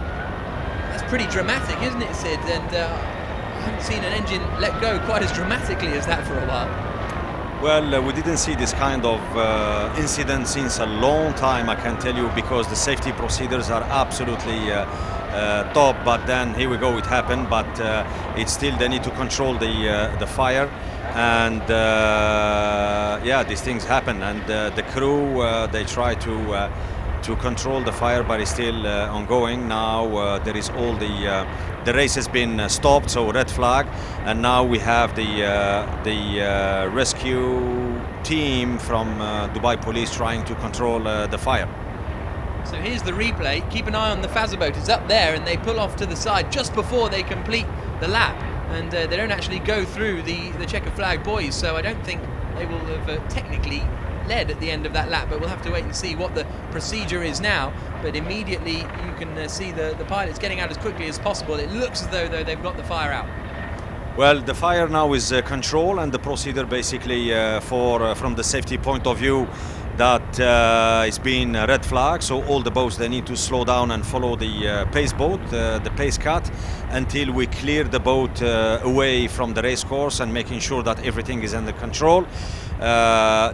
[SPEAKER 1] that's pretty dramatic, isn't it, Sid? And I haven't seen an engine let go quite as dramatically as that for a while.
[SPEAKER 11] Well, we didn't see this kind of incident since a long time, I can tell you, because the safety procedures are absolutely top. But then here we go, it happened. But it's still they need to control the fire, and yeah, these things happen. And the crew they try to control the fire, but it's still ongoing. Now there is all the race has been stopped, so red flag, and now we have the rescue team from Dubai Police trying to control the fire.
[SPEAKER 1] So here's the replay. Keep an eye on the Fazza boat. It's up there, and they pull off to the side just before they complete the lap, and they don't actually go through the checkered flag buoys. So I don't think they will have technically led at the end of that lap, but we'll have to wait and see what the procedure is now. But immediately you can see the pilots getting out as quickly as possible. It looks as though they've got the fire out.
[SPEAKER 11] Well, the fire now is control, and the procedure basically from the safety point of view, that it's been a red flag, so all the boats, they need to slow down and follow the pace boat, the pace cat, until we clear the boat away from the race course and making sure that everything is under control.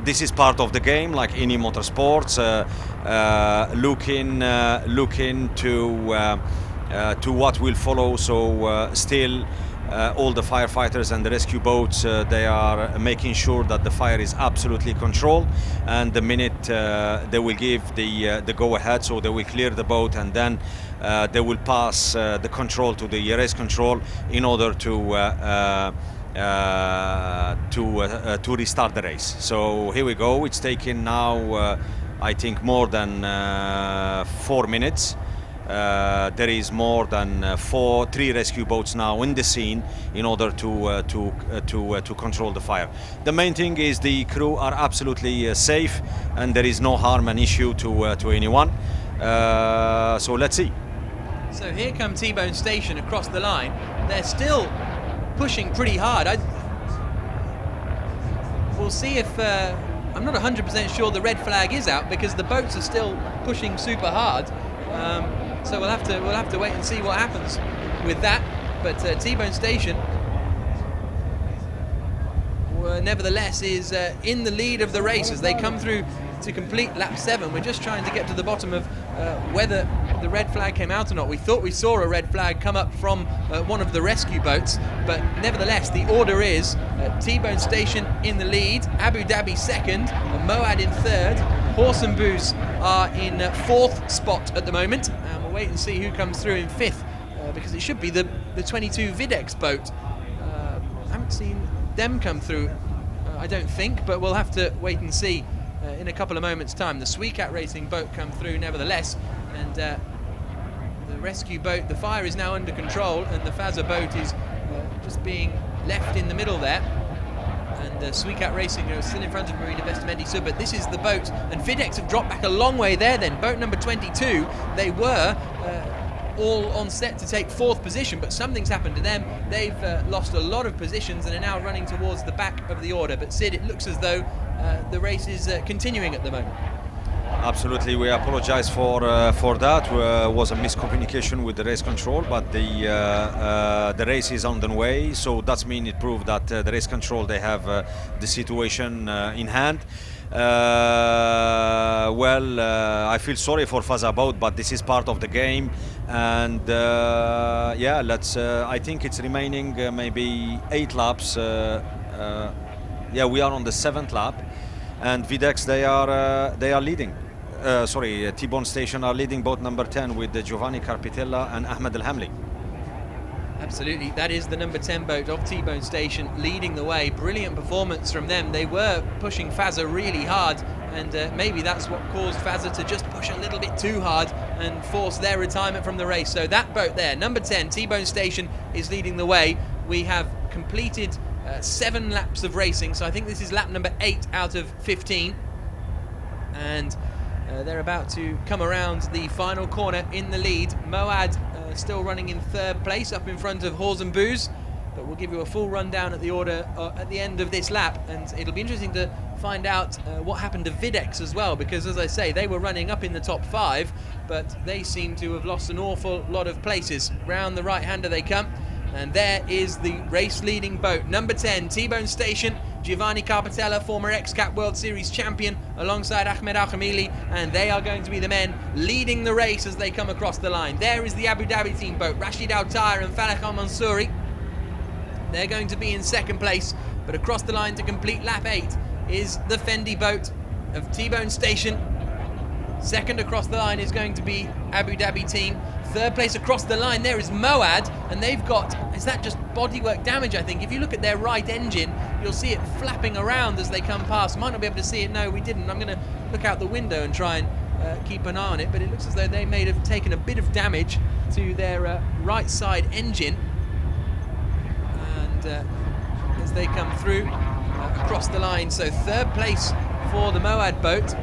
[SPEAKER 11] This is part of the game, like any motorsports. Looking to what will follow. So still, all the firefighters and the rescue boats, they are making sure that the fire is absolutely controlled. And the minute they will give the go-ahead, so they will clear the boat, and then they will pass the control to the race control in order to restart the race. So here we go. It's taken now I think more than 4 minutes. There is more than 3 rescue boats now in the scene in order to control the fire. The main thing is the crew are absolutely safe, and there is no harm and issue to anyone. So let's see.
[SPEAKER 1] So here come T-Bone Station across the line. They're still pushing pretty hard. We'll see if I'm not 100% sure the red flag is out, because the boats are still pushing super hard. So we'll have to wait and see what happens with that. But T-Bone Station, nevertheless, is in the lead of the race as they come through to complete lap 7. We're just trying to get to the bottom of whether the red flag came out or not. We thought we saw a red flag come up from one of the rescue boats, but nevertheless the order is T-Bone Station in the lead, Abu Dhabi second, Moad in third, Horse and Booze are in 4th spot at the moment, and we'll wait and see who comes through in 5th, because it should be the 22 Videx boat. I haven't seen them come through, I don't think, but we'll have to wait and see in a couple of moments' time. The XCAT Racing boat come through nevertheless, and the rescue boat, the fire is now under control, and the Fazza boat is just being left in the middle there. And XCAT Racing are still in front of Marina Vestamendi Sud, but this is the boat, and Videx have dropped back a long way there then. Boat number 22, they were all on set to take 4th position, but something's happened to them. They've lost a lot of positions and are now running towards the back of the order. But Sid, it looks as though the race is continuing at the moment.
[SPEAKER 11] Absolutely, we apologize for that. Was a miscommunication with the race control, but the race is on the way, so that means it proved that the race control, they have the situation in hand. I feel sorry for Fazza boat, but this is part of the game, and yeah, let's. I think it's remaining maybe 8 laps. Yeah, we are on the 7th lap, and Videx, they are leading. T-Bone Station are leading boat number 10 with Giovanni Carpitella and Ahmed El Hamli.
[SPEAKER 1] Absolutely, that is the number 10 boat of T-Bone Station leading the way. Brilliant performance from them. They were pushing Fazza really hard, and maybe that's what caused Fazza to just push a little bit too hard and force their retirement from the race. So that boat there, number 10, T-Bone Station, is leading the way. We have completed 7 laps of racing, so I think this is lap number 8 out of 15, and they're about to come around the final corner in the lead. Moad still running in 3rd place, up in front of Horse and Booze, but we'll give you a full rundown at the order at the end of this lap, and it'll be interesting to find out what happened to Videx as well, because as I say, they were running up in the top 5, but they seem to have lost an awful lot of places. Round the right-hander they come, and there is the race-leading boat, number 10, T-Bone Station, Giovanni Carpatella, former XCAT World Series champion, alongside Ahmed Al-Khamili, and they are going to be the men leading the race as they come across the line. There is the Abu Dhabi team boat, Rashid Al-Tayr and Falak Al-Mansouri. They're going to be in second place, but across the line to complete lap 8 is the Fendi boat of T-Bone Station. Second across the line is going to be Abu Dhabi team. Third place across the line there is Moad, and they've got, is that just bodywork damage, I think? If you look at their right engine, you'll see it flapping around as they come past. Might not be able to see it, no we didn't. I'm going to look out the window and try and keep an eye on it, but it looks as though they may have taken a bit of damage to their right side engine. And as they come through across the line, so third place for the Moad boat.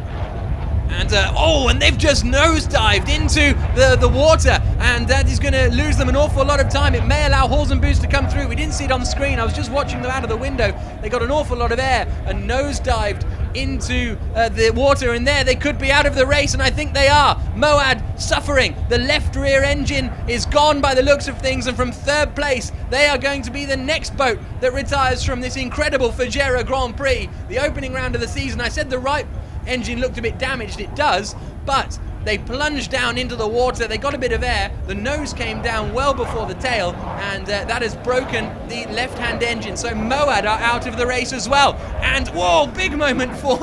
[SPEAKER 1] And and they've just nosedived into the water, and that is going to lose them an awful lot of time. It may allow Horsenboos to come through. We didn't see it on the screen. I was just watching them out of the window. They got an awful lot of air and nosedived into the water, and there they could be out of the race, and I think they are. Moad suffering. The left rear engine is gone by the looks of things, and from third place they are going to be the next boat that retires from this incredible Fujairah Grand Prix. The opening round of the season, I said the right engine looked a bit damaged, it does, but they plunged down into the water, they got a bit of air, the nose came down well before the tail, and that has broken the left-hand engine, so Moad are out of the race as well. And whoa, big moment for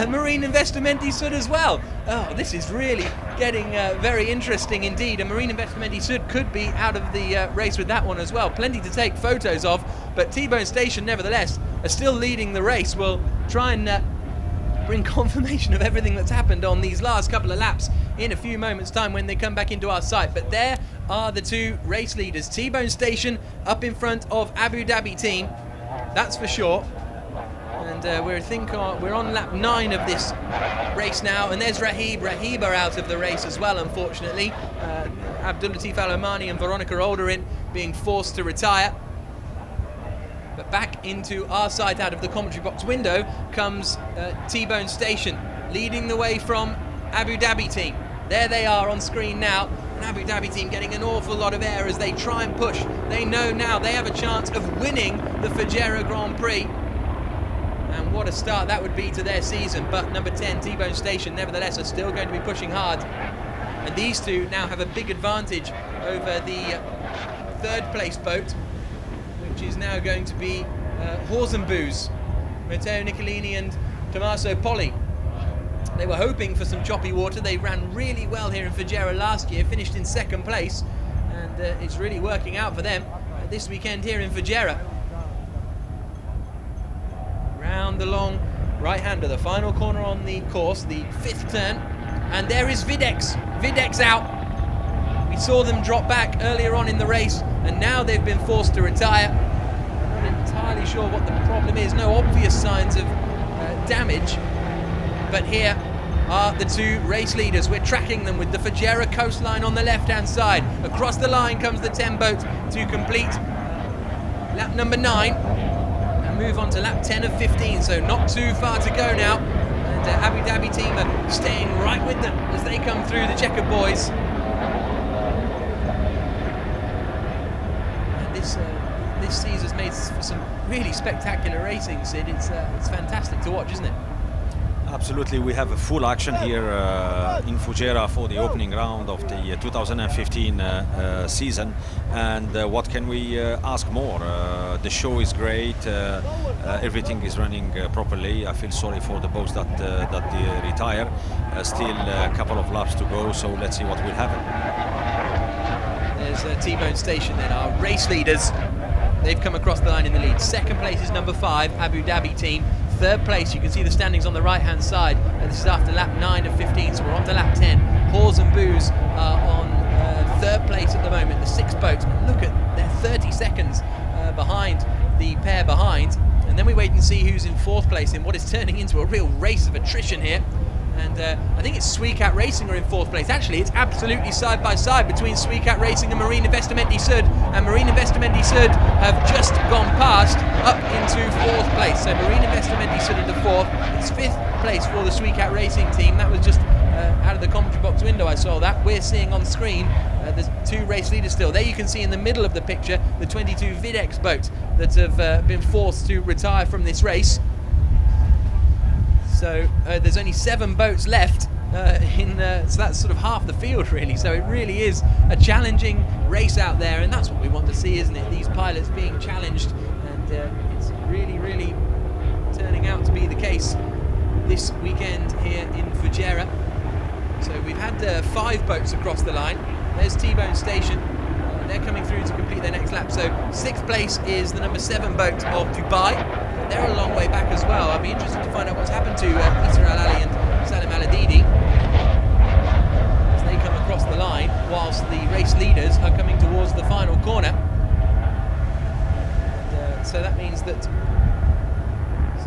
[SPEAKER 1] Marine Investimenti Sud as well. Oh, this is really getting very interesting indeed, and Marine Investimenti Sud could be out of the race with that one as well. Plenty to take photos of, but T-Bone Station nevertheless are still leading the race. We'll try and bring confirmation of everything that's happened on these last couple of laps in a few moments time when they come back into our sight. But there are the two race leaders, T-Bone Station up in front of Abu Dhabi team, that's for sure. And we're on lap 9 of this race now, and there's Rahib are out of the race as well, unfortunately. Abdulatif Al-Omani and Veronica Olderin being forced to retire. But back into our sight out of the commentary box window comes T-Bone Station, leading the way from Abu Dhabi team. There they are on screen now, and Abu Dhabi team getting an awful lot of air as they try and push. They know now they have a chance of winning the Fujairah Grand Prix. And what a start that would be to their season. But number 10, T-Bone Station, nevertheless, are still going to be pushing hard. And these two now have a big advantage over the third place boat, which is now going to be Horsenboos, Matteo Nicolini and Tommaso Poli. They were hoping for some choppy water. They ran really well here in Fujairah last year, finished in second place, and it's really working out for them this weekend here in Fujairah. Round the long right-hander, the final corner on the course, the 5th turn, and there is Videx. Videx out. We saw them drop back earlier on in the race, and now they've been forced to retire. I'm not entirely sure what the problem is. No obvious signs of damage, but here are the two race leaders. We're tracking them with the Fujairah coastline on the left-hand side. Across the line comes the 10 boat to complete lap number 9 and move on to lap 10 of 15, so not too far to go now. And Abu Dhabi team are staying right with them as they come through the checkered boys. This season's made for some really spectacular racing, Sid. It's fantastic to watch, isn't it?
[SPEAKER 11] Absolutely, we have a full action here in Fujairah for the opening round of the 2015 season, and what can we ask more? The show is great, everything is running properly. I feel sorry for the boats that retire. Still a couple of laps to go, so let's see what will happen.
[SPEAKER 1] There's T-Bone Station then, our race leaders. They've come across the line in the lead. Second place is number 5, Abu Dhabi team. Third place, you can see the standings on the right-hand side. This is after lap 9 of 15, so we're on to lap 10. Horsenboos are on third place at the moment, the 6th boat. Look at, they're 30 seconds behind the pair behind. And then we wait and see who's in 4th place in what is turning into a real race of attrition here. And I think it's XCAT Racing are in 4th place. Actually, it's absolutely side by side between XCAT Racing and Marine Investimenti Sud. And Marine Investimenti Sud have just gone past up into 4th place. So Marine Investimenti Sud into 4th. It's 5th place for the XCAT Racing team. That was just out of the commentary box window I saw that. We're seeing on screen there's 2 race leaders still. There you can see in the middle of the picture the 22 Videx boats that have been forced to retire from this race. So there's only 7 boats left so that's sort of half the field really. So it really is a challenging race out there, and that's what we want to see, isn't it? These pilots being challenged, and it's really turning out to be the case this weekend here in Fujairah. So we've had 5 boats across the line. There's T-Bone Station. They're coming through to complete their next lap. So 6th place is the number 7 boat of Dubai. But they're a long way back as well. I'd be interested to find out what's happened to Peter Al-Ali and Salim Al-Adidi as they come across the line, whilst the race leaders are coming towards the final corner. And, so that means that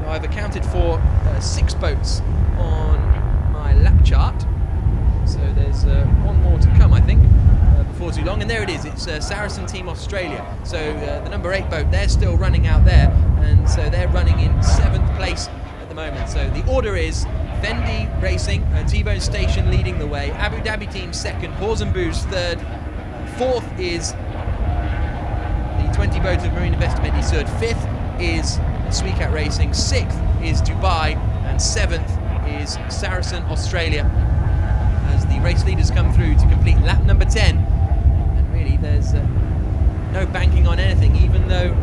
[SPEAKER 1] I've accounted for 6 boats on my lap chart. So there's 1 more to come, I think, before too long. And there it is, it's Saracen Team Australia. So the number 8 boat, they're still running out there. And so they're running in 7th place at the moment. So the order is Fendi Racing, T-Bone Station leading the way. Abu Dhabi Team 2nd, Hawes and Booze 3rd. 4th is the 20 boat of Marine Investimenti Sud. 5th is XCAT Racing. 6th is Dubai. And 7th is Saracen Australia, as the race leaders come through to complete lap number 10. And really there's no banking on anything, even though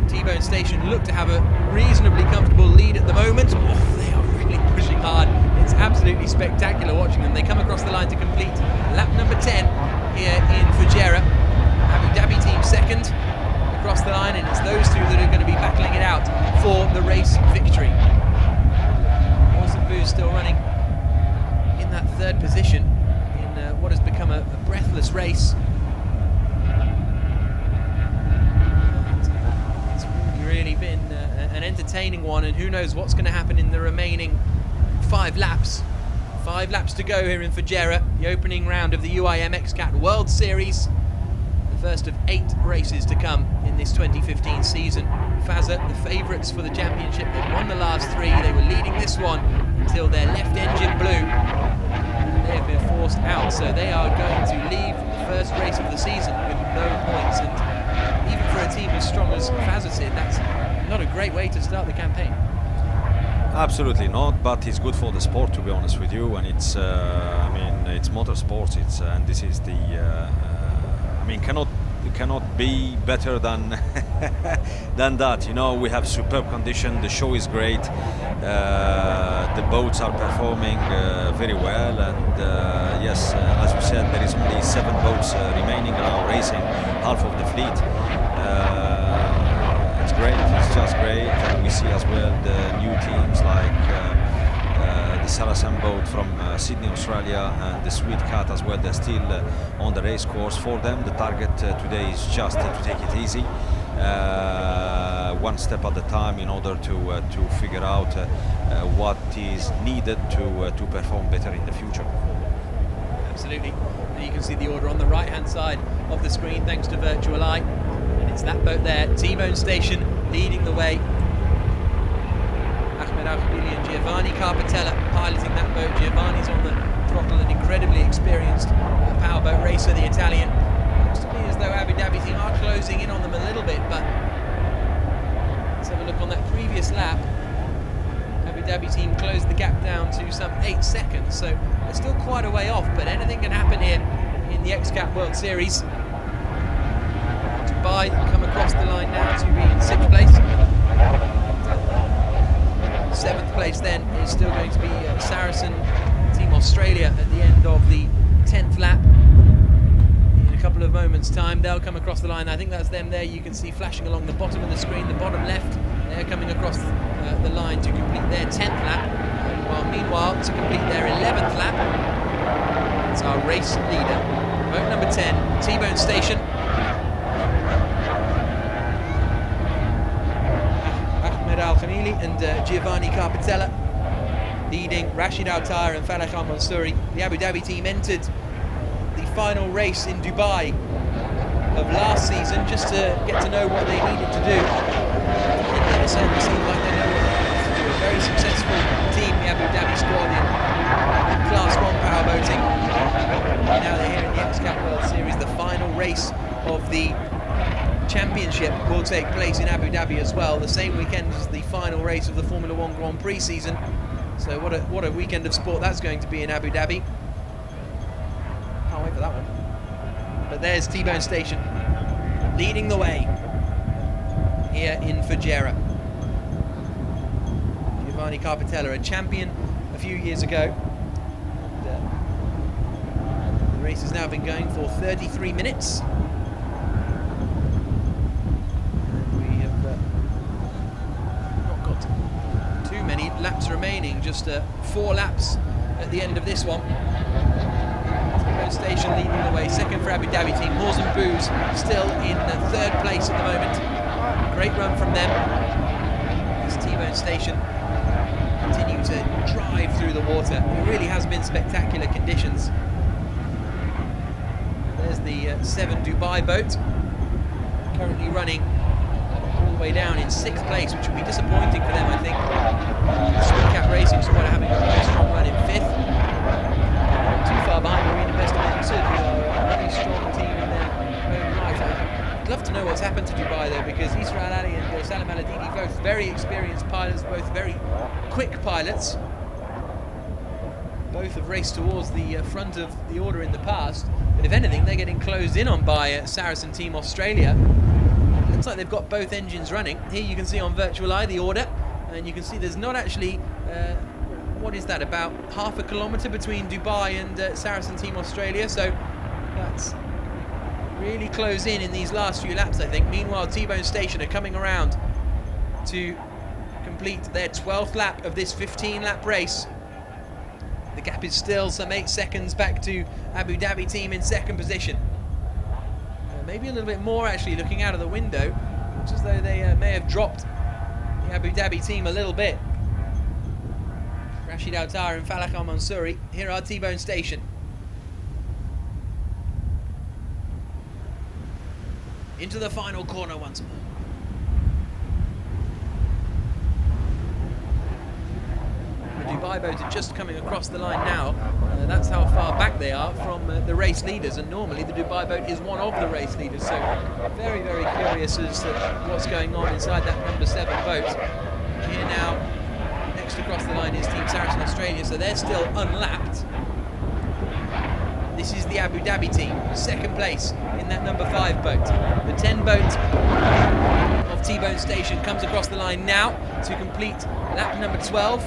[SPEAKER 1] T-Bone Station look to have a reasonably comfortable lead at the moment. Oh, they are really pushing hard. It's absolutely spectacular watching them. They come across the line to complete lap number 10 here in Fujairah. Abu Dhabi Team 2nd across the line, and it's those 2 that are going to be battling it out for the race victory. Awesome Boo's still running in that 3rd position in what has become a breathless race. It's really been an entertaining one, and who knows what's going to happen in the remaining 5 laps. 5 laps to go here in Fujairah, the opening round of the UIM XCAT World Series. The first of 8 races to come in this 2015 season. Fazza, the favourites for the championship, they've won the last 3. They were leading this one until their left engine blew. They have been forced out, so they are going to leave the first race of the season with no points. And even for a team as strong as Fazza did, that's not a great way to start the campaign.
[SPEAKER 11] Absolutely not, but it's good for the sport, to be honest with you. And it's, I mean, it's motorsports. It's and this is the, I mean, cannot be better than than that. You know, we have superb condition. The show is great. The boats are performing very well, and yes, as you said, there is only 7 boats remaining now racing, half of the fleet. It's great. It's just great, and we see as well the new teams like the Saracen boat from Sydney, Australia, and the XCAT as well. They're still on the race course. For them, the target today is just to take it easy, 1 step at a time, in order to figure out what is needed to perform better in the future.
[SPEAKER 1] Absolutely. And you can see the order on the right-hand side of the screen, thanks to Virtual Eye. And it's that boat there, T-Bone Station, leading the way. Ahmed Al-Khabili and Giovanni Carpatella piloting that boat. Giovanni's on the throttle, an incredibly experienced powerboat racer, the Italian. Looks to me as though Abu Dhabi team are closing in on them a little bit, but let's have a look on that previous lap. Abu Dhabi team closed the gap down to some 8 seconds, so they're still quite a way off, but anything can happen here in the XCAT World Series. Dubai come across the line now to be in 6th place. 7th place then is still going to be Saracen Team Australia at the end of the 10th lap. In a couple of moments' time, they'll come across the line. I think that's them there. You can see flashing along the bottom of the screen, the bottom left. They're coming across the line to complete their 10th lap. While meanwhile, to complete their 11th lap, it's our race leader, boat number 10, T-Bone Station. Ahmed Al-Khamili and Giovanni Carpatella. leading Rashid Al-Tahir and Falak Al-Mansouri. The Abu Dhabi team entered the final race in Dubai of last season just to get to know what they needed to do. And it certainly seems like they know what they need to do. A very successful team, the Abu Dhabi squad in Class 1 powerboating. Now they're here in the XCAT World Series. The final race of the championship will take place in Abu Dhabi as well, the same weekend as the final race of the Formula 1 Grand Prix season. So what a weekend of sport that's going to be in Abu Dhabi. Can't wait for that one. But there's T-Bone Station leading the way here in Fujairah. Giovanni Carpitella, a champion a few years ago. And, the race has now been going for 33 minutes. And we have not got too many laps remaining, just 4 laps at the end of this one. Station leading the way, second for Abu Dhabi team. Moors and Booze still in 3rd place at the moment. Great run from them. This T-Bone Station continue to drive through the water. It really has been spectacular conditions. There's the 7 Dubai boat, currently running all the way down in 6th place, which would be XCAT for them, I think. XCAT Racing Squad are having a very strong run in 5th. Too far behind Marine Investment Limited, who are a very strong team in their own right. I'd love to know what's happened to Dubai though, because Israel Ali and Salam Al-Adini, both very experienced pilots, both very quick pilots. Both have raced towards the front of the order in the past, but if anything, they're getting closed in on by Saracen Team Australia. Looks like they've got both engines running. Here you can see on Virtual Eye the order, and you can see there's not actually what is that, about half a kilometre between Dubai and Saracen Team Australia, so that's really close in these last few laps, I think. Meanwhile, T-Bone Station are coming around to complete their 12th lap of this 15-lap race. The gap is still some 8 seconds back to Abu Dhabi team in 2nd position. Maybe a little bit more actually, looking out of the window. Looks as though they may have dropped the Abu Dhabi team a little bit. Rashid Al-Tahir and Falak Al-Mansouri here at T-Bone Station. Into the final corner once more. The Dubai boat are just coming across the line now. That's how far back they are from the race leaders, and normally the Dubai boat is one of the race leaders, so very, very curious as to what's going on inside that number 7 boat. Here now, next across the line is Team Saracen Australia, so they're still unlapped. This is the Abu Dhabi team, 2nd place in that number 5 boat. The 10 boat of T-Bone Station comes across the line now to complete lap number 12.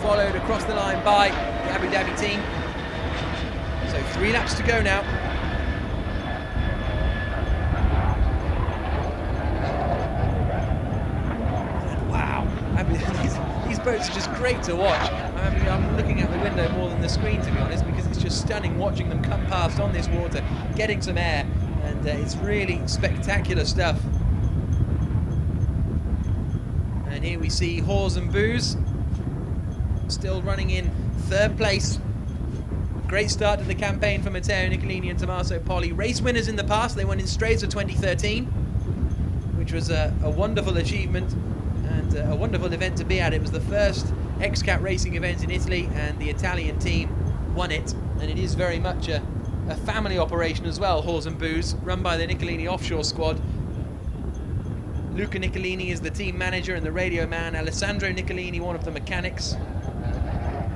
[SPEAKER 1] Followed across the line by the Abu Dhabi team. So 3 laps to go now. Wow, these boats are just great to watch. I'm looking out the window more than the screen, to be honest, because it's just stunning watching them come past on this water, getting some air, and it's really spectacular stuff. And here we see Hawes and Booze still running in 3rd place. Great start to the campaign for Matteo Nicolini and Tommaso Poli. Race winners in the past. They won in Stresa 2013, which was a wonderful achievement and a wonderful event to be at. It was the first XCAT racing event in Italy, and the Italian team won it. And it is very much a family operation as well, Hawes and Booze, run by the Nicolini offshore squad. Luca Nicolini is the team manager and the radio man. Alessandro Nicolini, one of the mechanics,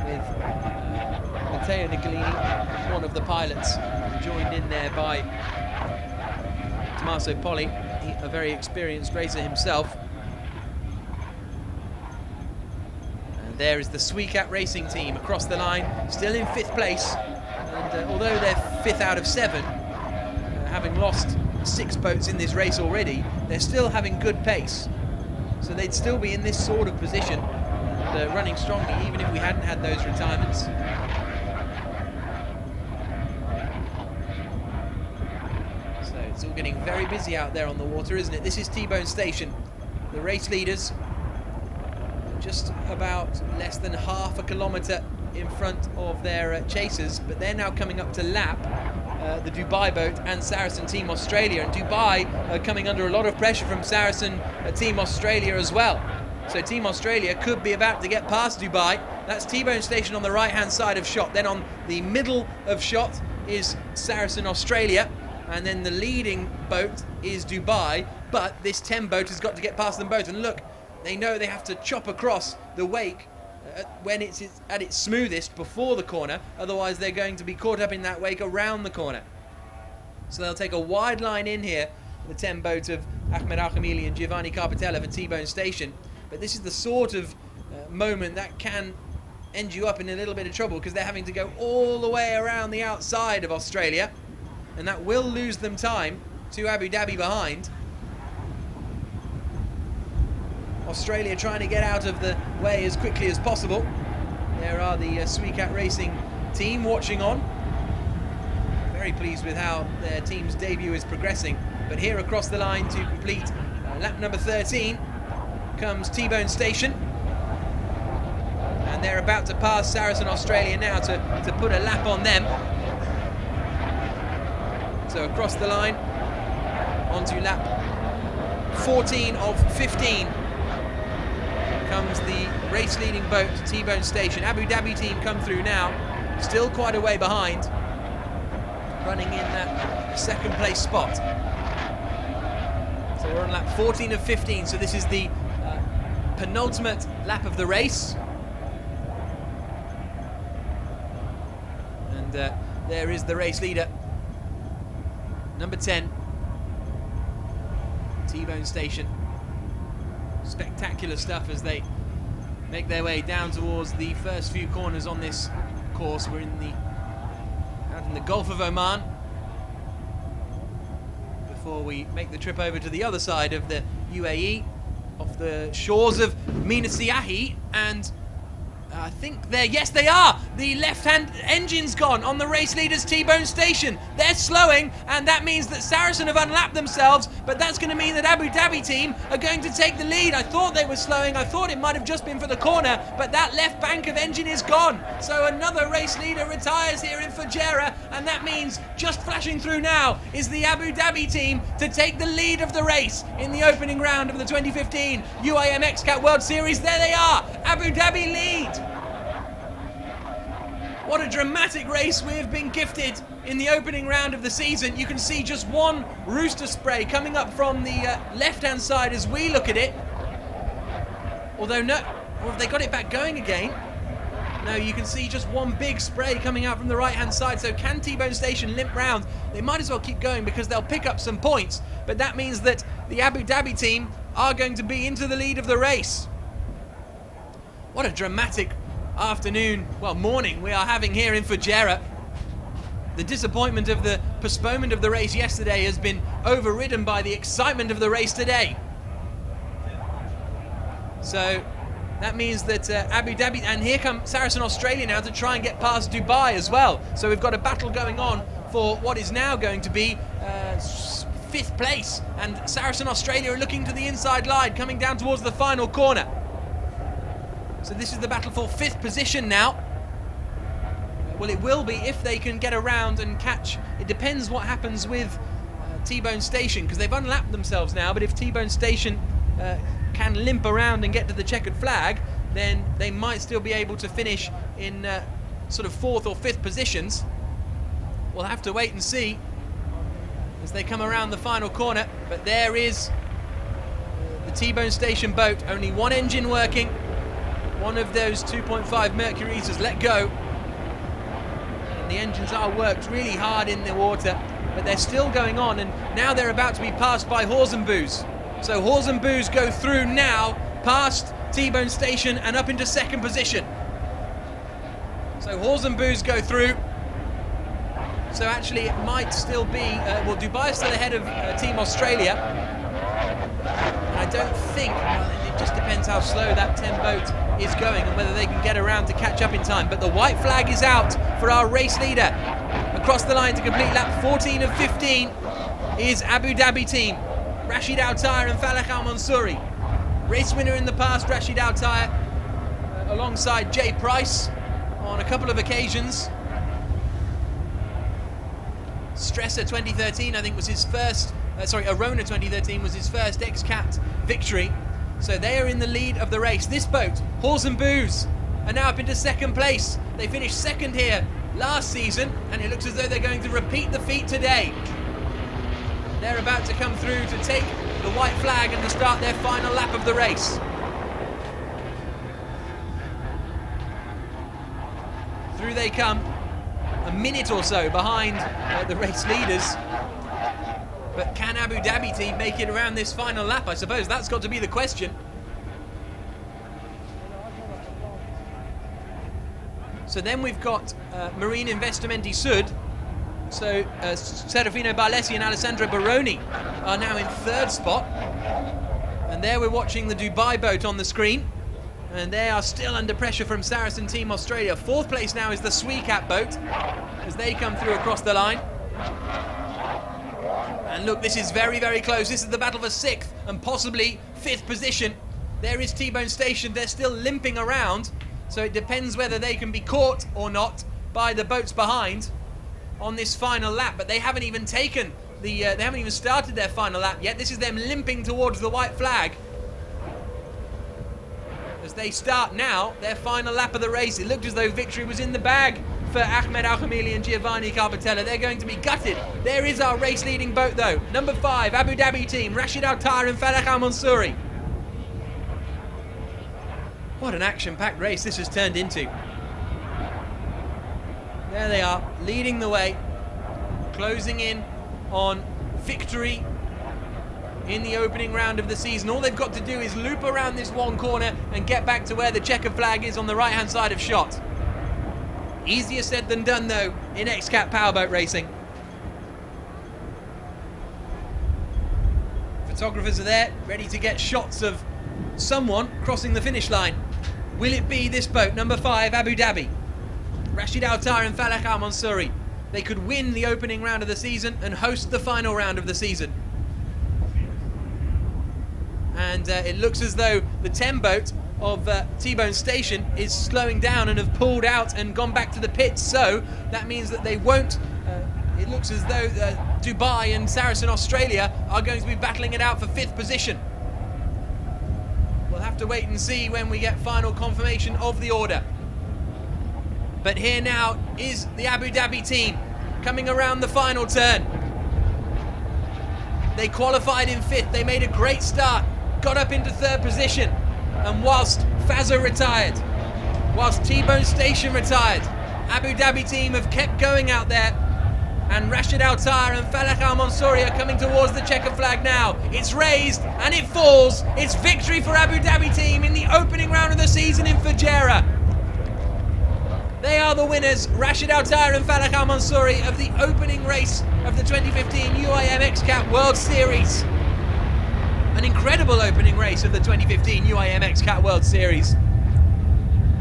[SPEAKER 1] with Matteo Nicolini, one of the pilots, joined in there by Tommaso Poli, a very experienced racer himself. And there is the XCAT racing team across the line, still in 5th place. And although they're 5th out of 7, having lost 6 boats in this race already, they're still having good pace. So they'd still be in this sort of position, and running strongly, even if we hadn't had those retirements. So it's all getting very busy out there on the water, isn't it? This is T-Bone Station. The race leaders just about less than half a kilometre in front of their chasers, but they're now coming up to lap the Dubai boat and Saracen Team Australia, and Dubai are coming under a lot of pressure from Saracen Team Australia as well. So Team Australia could be about to get past Dubai. That's T-Bone Station on the right hand side of shot. Then on the middle of shot is Saracen Australia, and then the leading boat is Dubai, but this 10 boat has got to get past them both. And look, they know they have to chop across the wake when it's at its smoothest before the corner, otherwise they're going to be caught up in that wake around the corner. So they'll take a wide line in here, the 10 boat of Ahmed Al-Khamili and Giovanni Carpitella for T-Bone Station. But this is the sort of moment that can end you up in a little bit of trouble, because they're having to go all the way around the outside of Australia, and that will lose them time to Abu Dhabi behind. Australia trying to get out of the way as quickly as possible. There are the XCAT Racing team watching on. Very pleased with how their team's debut is progressing. But here across the line to complete lap number 13 comes T-Bone Station. And they're about to pass Saracen Australia now to put a lap on them. So across the line, onto lap 14 of 15. Comes the race leading boat, T-Bone Station. Abu Dhabi team come through now, still quite a way behind, running in that second place spot. So we're on lap 14 of 15, so this is the penultimate lap of the race. And there is the race leader, number 10, T-Bone Station. Spectacular stuff as they make their way down towards the first few corners on this course. We're out in the Gulf of Oman before we make the trip over to the other side of the UAE, off the shores of Mina Siahi, and I think yes they are! The left-hand engine's gone on the race leader's T-Bone Station. They're slowing, and that means that Saracen have unlapped themselves, but that's going to mean that Abu Dhabi team are going to take the lead. I thought they were slowing, I thought it might have just been for the corner, but that left bank of engine is gone. So another race leader retires here in Fujairah, and that means just flashing through now is the Abu Dhabi team to take the lead of the race in the opening round of the 2015 UIM XCAT World Series. There they are, Abu Dhabi lead. What a dramatic race we have been gifted in the opening round of the season. You can see just one rooster spray coming up from the left-hand side as we look at it. Although no, or have they got it back going again? No, you can see just one big spray coming out from the right-hand side. So can T-Bone Station limp round? They might as well keep going because they'll pick up some points. But that means that the Abu Dhabi team are going to be into the lead of the race. What a dramatic afternoon, well, morning we are having here in Fujairah. The disappointment of the postponement of the race yesterday has been overridden by the excitement of the race today. So that means that Abu Dhabi, and here come Saracen Australia now to try and get past Dubai as well. So we've got a battle going on for what is now going to be 5th place, and Saracen Australia are looking to the inside line, coming down towards the final corner. So this is the battle for 5th position now. Well, it will be if they can get around and catch. It depends what happens with T-Bone Station, because they've unlapped themselves now, but if T-Bone Station can limp around and get to the checkered flag, then they might still be able to finish in sort of 4th or 5th positions. We'll have to wait and see as they come around the final corner. But there is the T-Bone Station boat, only one engine working. One of those 2.5 Mercuries has let go, and the engines are worked really hard in the water, but they're still going on, and now they're about to be passed by Horse and Booze. So Horse and Booze go through now, past T-Bone Station and up into 2nd position. So Horse and Booze go through. So actually it might still be, well, Dubai is still ahead of Team Australia. And I don't think, well, it just depends how slow that 10 boat is going and whether they can get around to catch up in time. But the white flag is out for our race leader. Across the line to complete lap 14 of 15 is Abu Dhabi team. Rashid Al-Tayr and Falak Al-Mansouri. Race winner in the past, Rashid Al-Tayr. alongside Jay Price on a couple of occasions. Stresser 2013, I think, was his first, Arona 2013 was his first XCAT victory. So they are in the lead of the race. This boat, Horse and Booze, are now up into second place. They finished second here last season, and it looks as though they're going to repeat the feat today. They're about to come through to take the white flag and to start their final lap of the race. Through they come, a minute or so behind the race leaders. But can Abu Dhabi team make it around this final lap? I suppose that's got to be the question. So then we've got Marine Investimenti Sud. So Serafino Barlesi and Alessandro Baroni are now in third spot. And there we're watching the Dubai boat on the screen. And they are still under pressure from Saracen Team Australia. Fourth place now is the XCAT boat as they come through across the line. And look, this is very, very close. This is the battle for 6th and possibly 5th position. There is T-Bone Station. They're still limping around. So it depends whether they can be caught or not by the boats behind on this final lap. But they haven't even taken the, they haven't even started their final lap yet. This is them limping towards the white flag. As they start now their final lap of the race. It looked as though victory was in the bag for Ahmed Al-Khamili and Giovanni Carpatella. They're going to be gutted. There is our race leading boat though. Number 5, Abu Dhabi team, Rashid Al-Tar and Falak Al-Mansouri. What an action-packed race this has turned into. There they are, leading the way, closing in on victory in the opening round of the season. All they've got to do is loop around this one corner and get back to where the checkered flag is on the right-hand side of shot. Easier said than done, though, in XCAT powerboat racing. Photographers are there, ready to get shots of someone crossing the finish line. Will it be this boat, number 5, Abu Dhabi? Rashid Al-Tar and Falak Al-Mansouri. They could win the opening round of the season and host the final round of the season. And it looks as though the 10 boat of T-Bone Station is slowing down and have pulled out and gone back to the pits. So that means that they won't, it looks as though Dubai and Saracen Australia are going to be battling it out for 5th position. We'll have to wait and see when we get final confirmation of the order. But here now is the Abu Dhabi team coming around the final turn. They qualified in 5th, they made a great start, got up into 3rd position, and whilst Fazza retired, whilst T-Bone Station retired, Abu Dhabi team have kept going out there, and Rashid Al-Tar and Falak Al-Mansouri are coming towards the checkered flag now. It's raised and it falls. It's victory for Abu Dhabi team in the opening round of the season in Fujairah. They are the winners, Rashid Al-Tar and Falak Al-Mansouri, of the opening race of the 2015 UIM XCAT World Series. An incredible opening race of the 2015 UIM XCAT World Series.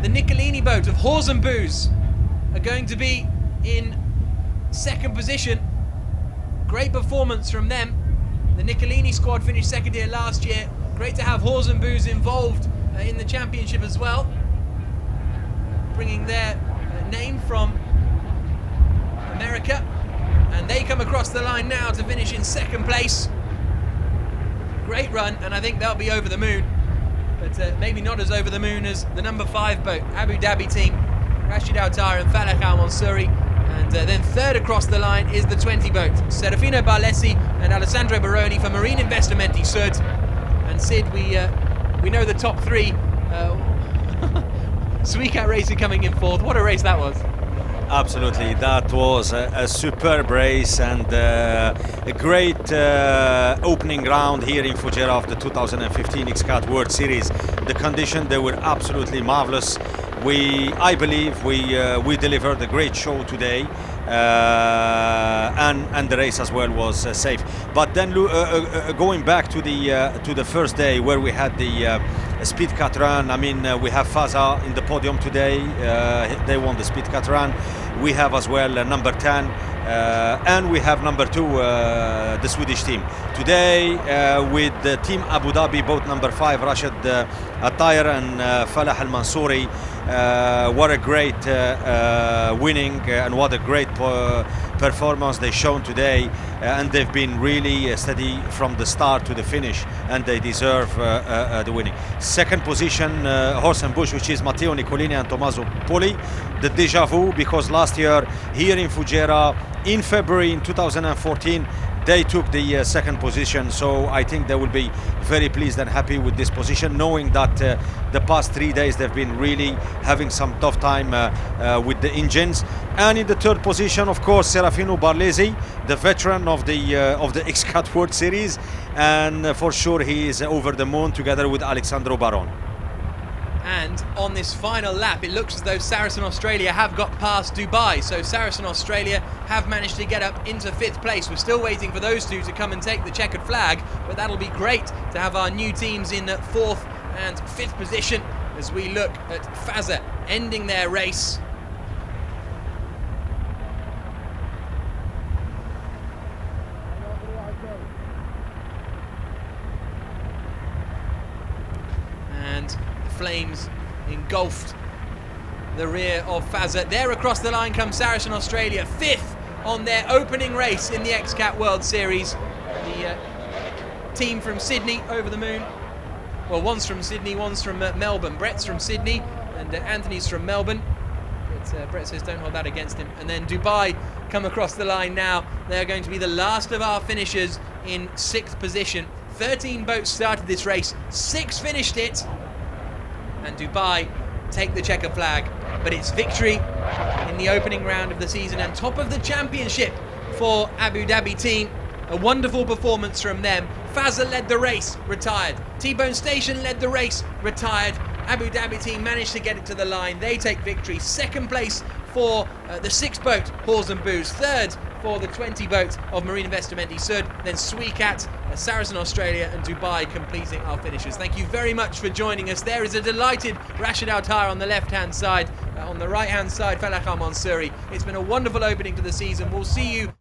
[SPEAKER 1] The Niccolini boat of Horse and Booze are going to be in 2nd position. Great performance from them. The Niccolini squad finished 2nd here last year. Great to have Horse and Booze involved in the championship as well, bringing their name from America, and they come across the line now to finish in 2nd place. Great run, and I think they'll be over the moon, but maybe not as over the moon as the number 5 boat, Abu Dhabi team, Rashid Al-Tar and Falak Al-Mansouri. And then 3rd across the line is the 20 boat, Serafino Barlesi and Alessandro Baroni for Marine Investimenti Sud. And Sid, we know the top 3. XCAT Racing coming in 4th. What a race that was.
[SPEAKER 11] Absolutely, that was a superb race and a great opening round here in Fujairah of the 2015 XCAT World Series. The conditions, they were absolutely marvelous. I believe we delivered a great show today, and the race as well was safe. But then going back to the first day where we had the Speed Cat run. I mean, we have Fazza in the podium today. They won the Speed Cat run. We have as well number 10, and we have number 2, the Swedish team. Today, with the team Abu Dhabi, both number 5, Rashid Attayr and Falah Al Mansouri. What a great winning and what a great performance they've shown today, and they've been really steady from the start to the finish, and they deserve the winning. Second position, Horse and Bush, which is Matteo Nicolini and Tommaso Poli. The deja vu, because last year here in Fujairah in February in 2014 they took the second position, so I think they will be very pleased and happy with this position, knowing that the past 3 days they've been really having some tough time with the engines. And in the third position, of course, Serafino Barlesi, the veteran of the XCAT World Series, and for sure he is over the moon together with Alexandro Baron.
[SPEAKER 1] And on this final lap, it looks as though Saracen Australia have got past Dubai. So Saracen Australia have managed to get up into 5th place. We're still waiting for those two to come and take the checkered flag, but that'll be great to have our new teams in 4th and 5th position as we look at Fazza ending their race. And flames engulfed the rear of Fazza. There across the line comes Saracen Australia, 5th on their opening race in the XCAT World Series. The team from Sydney over the moon. Well, one's from Sydney, one's from Melbourne. Brett's from Sydney and Anthony's from Melbourne. But Brett says don't hold that against him. And then Dubai come across the line now. They're going to be the last of our finishers in 6th position. 13 boats started this race, 6 finished it. And Dubai take the checker flag, but it's victory in the opening round of the season and top of the championship for Abu Dhabi team. A wonderful performance from them. Fazza led the race, retired. T-Bone Station led the race, retired. Abu Dhabi team managed to get it to the line. They take victory. 2nd place for the 6 boat, Halls and Booze. 3rd for the 20 boat of Marine Investimenti Sud. Then XCAT, Saracen Australia and Dubai completing our finishes. Thank you very much for joining us. There is a delighted Rashid Attayr on the left-hand side. On the right-hand side, Falah Al Mansouri. It's been a wonderful opening to the season. We'll see you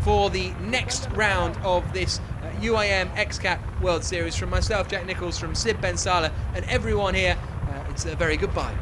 [SPEAKER 1] for the next round of this UIM XCAT World Series. From myself, Jack Nichols, from Sid Ben Salah and everyone here, it's a very goodbye.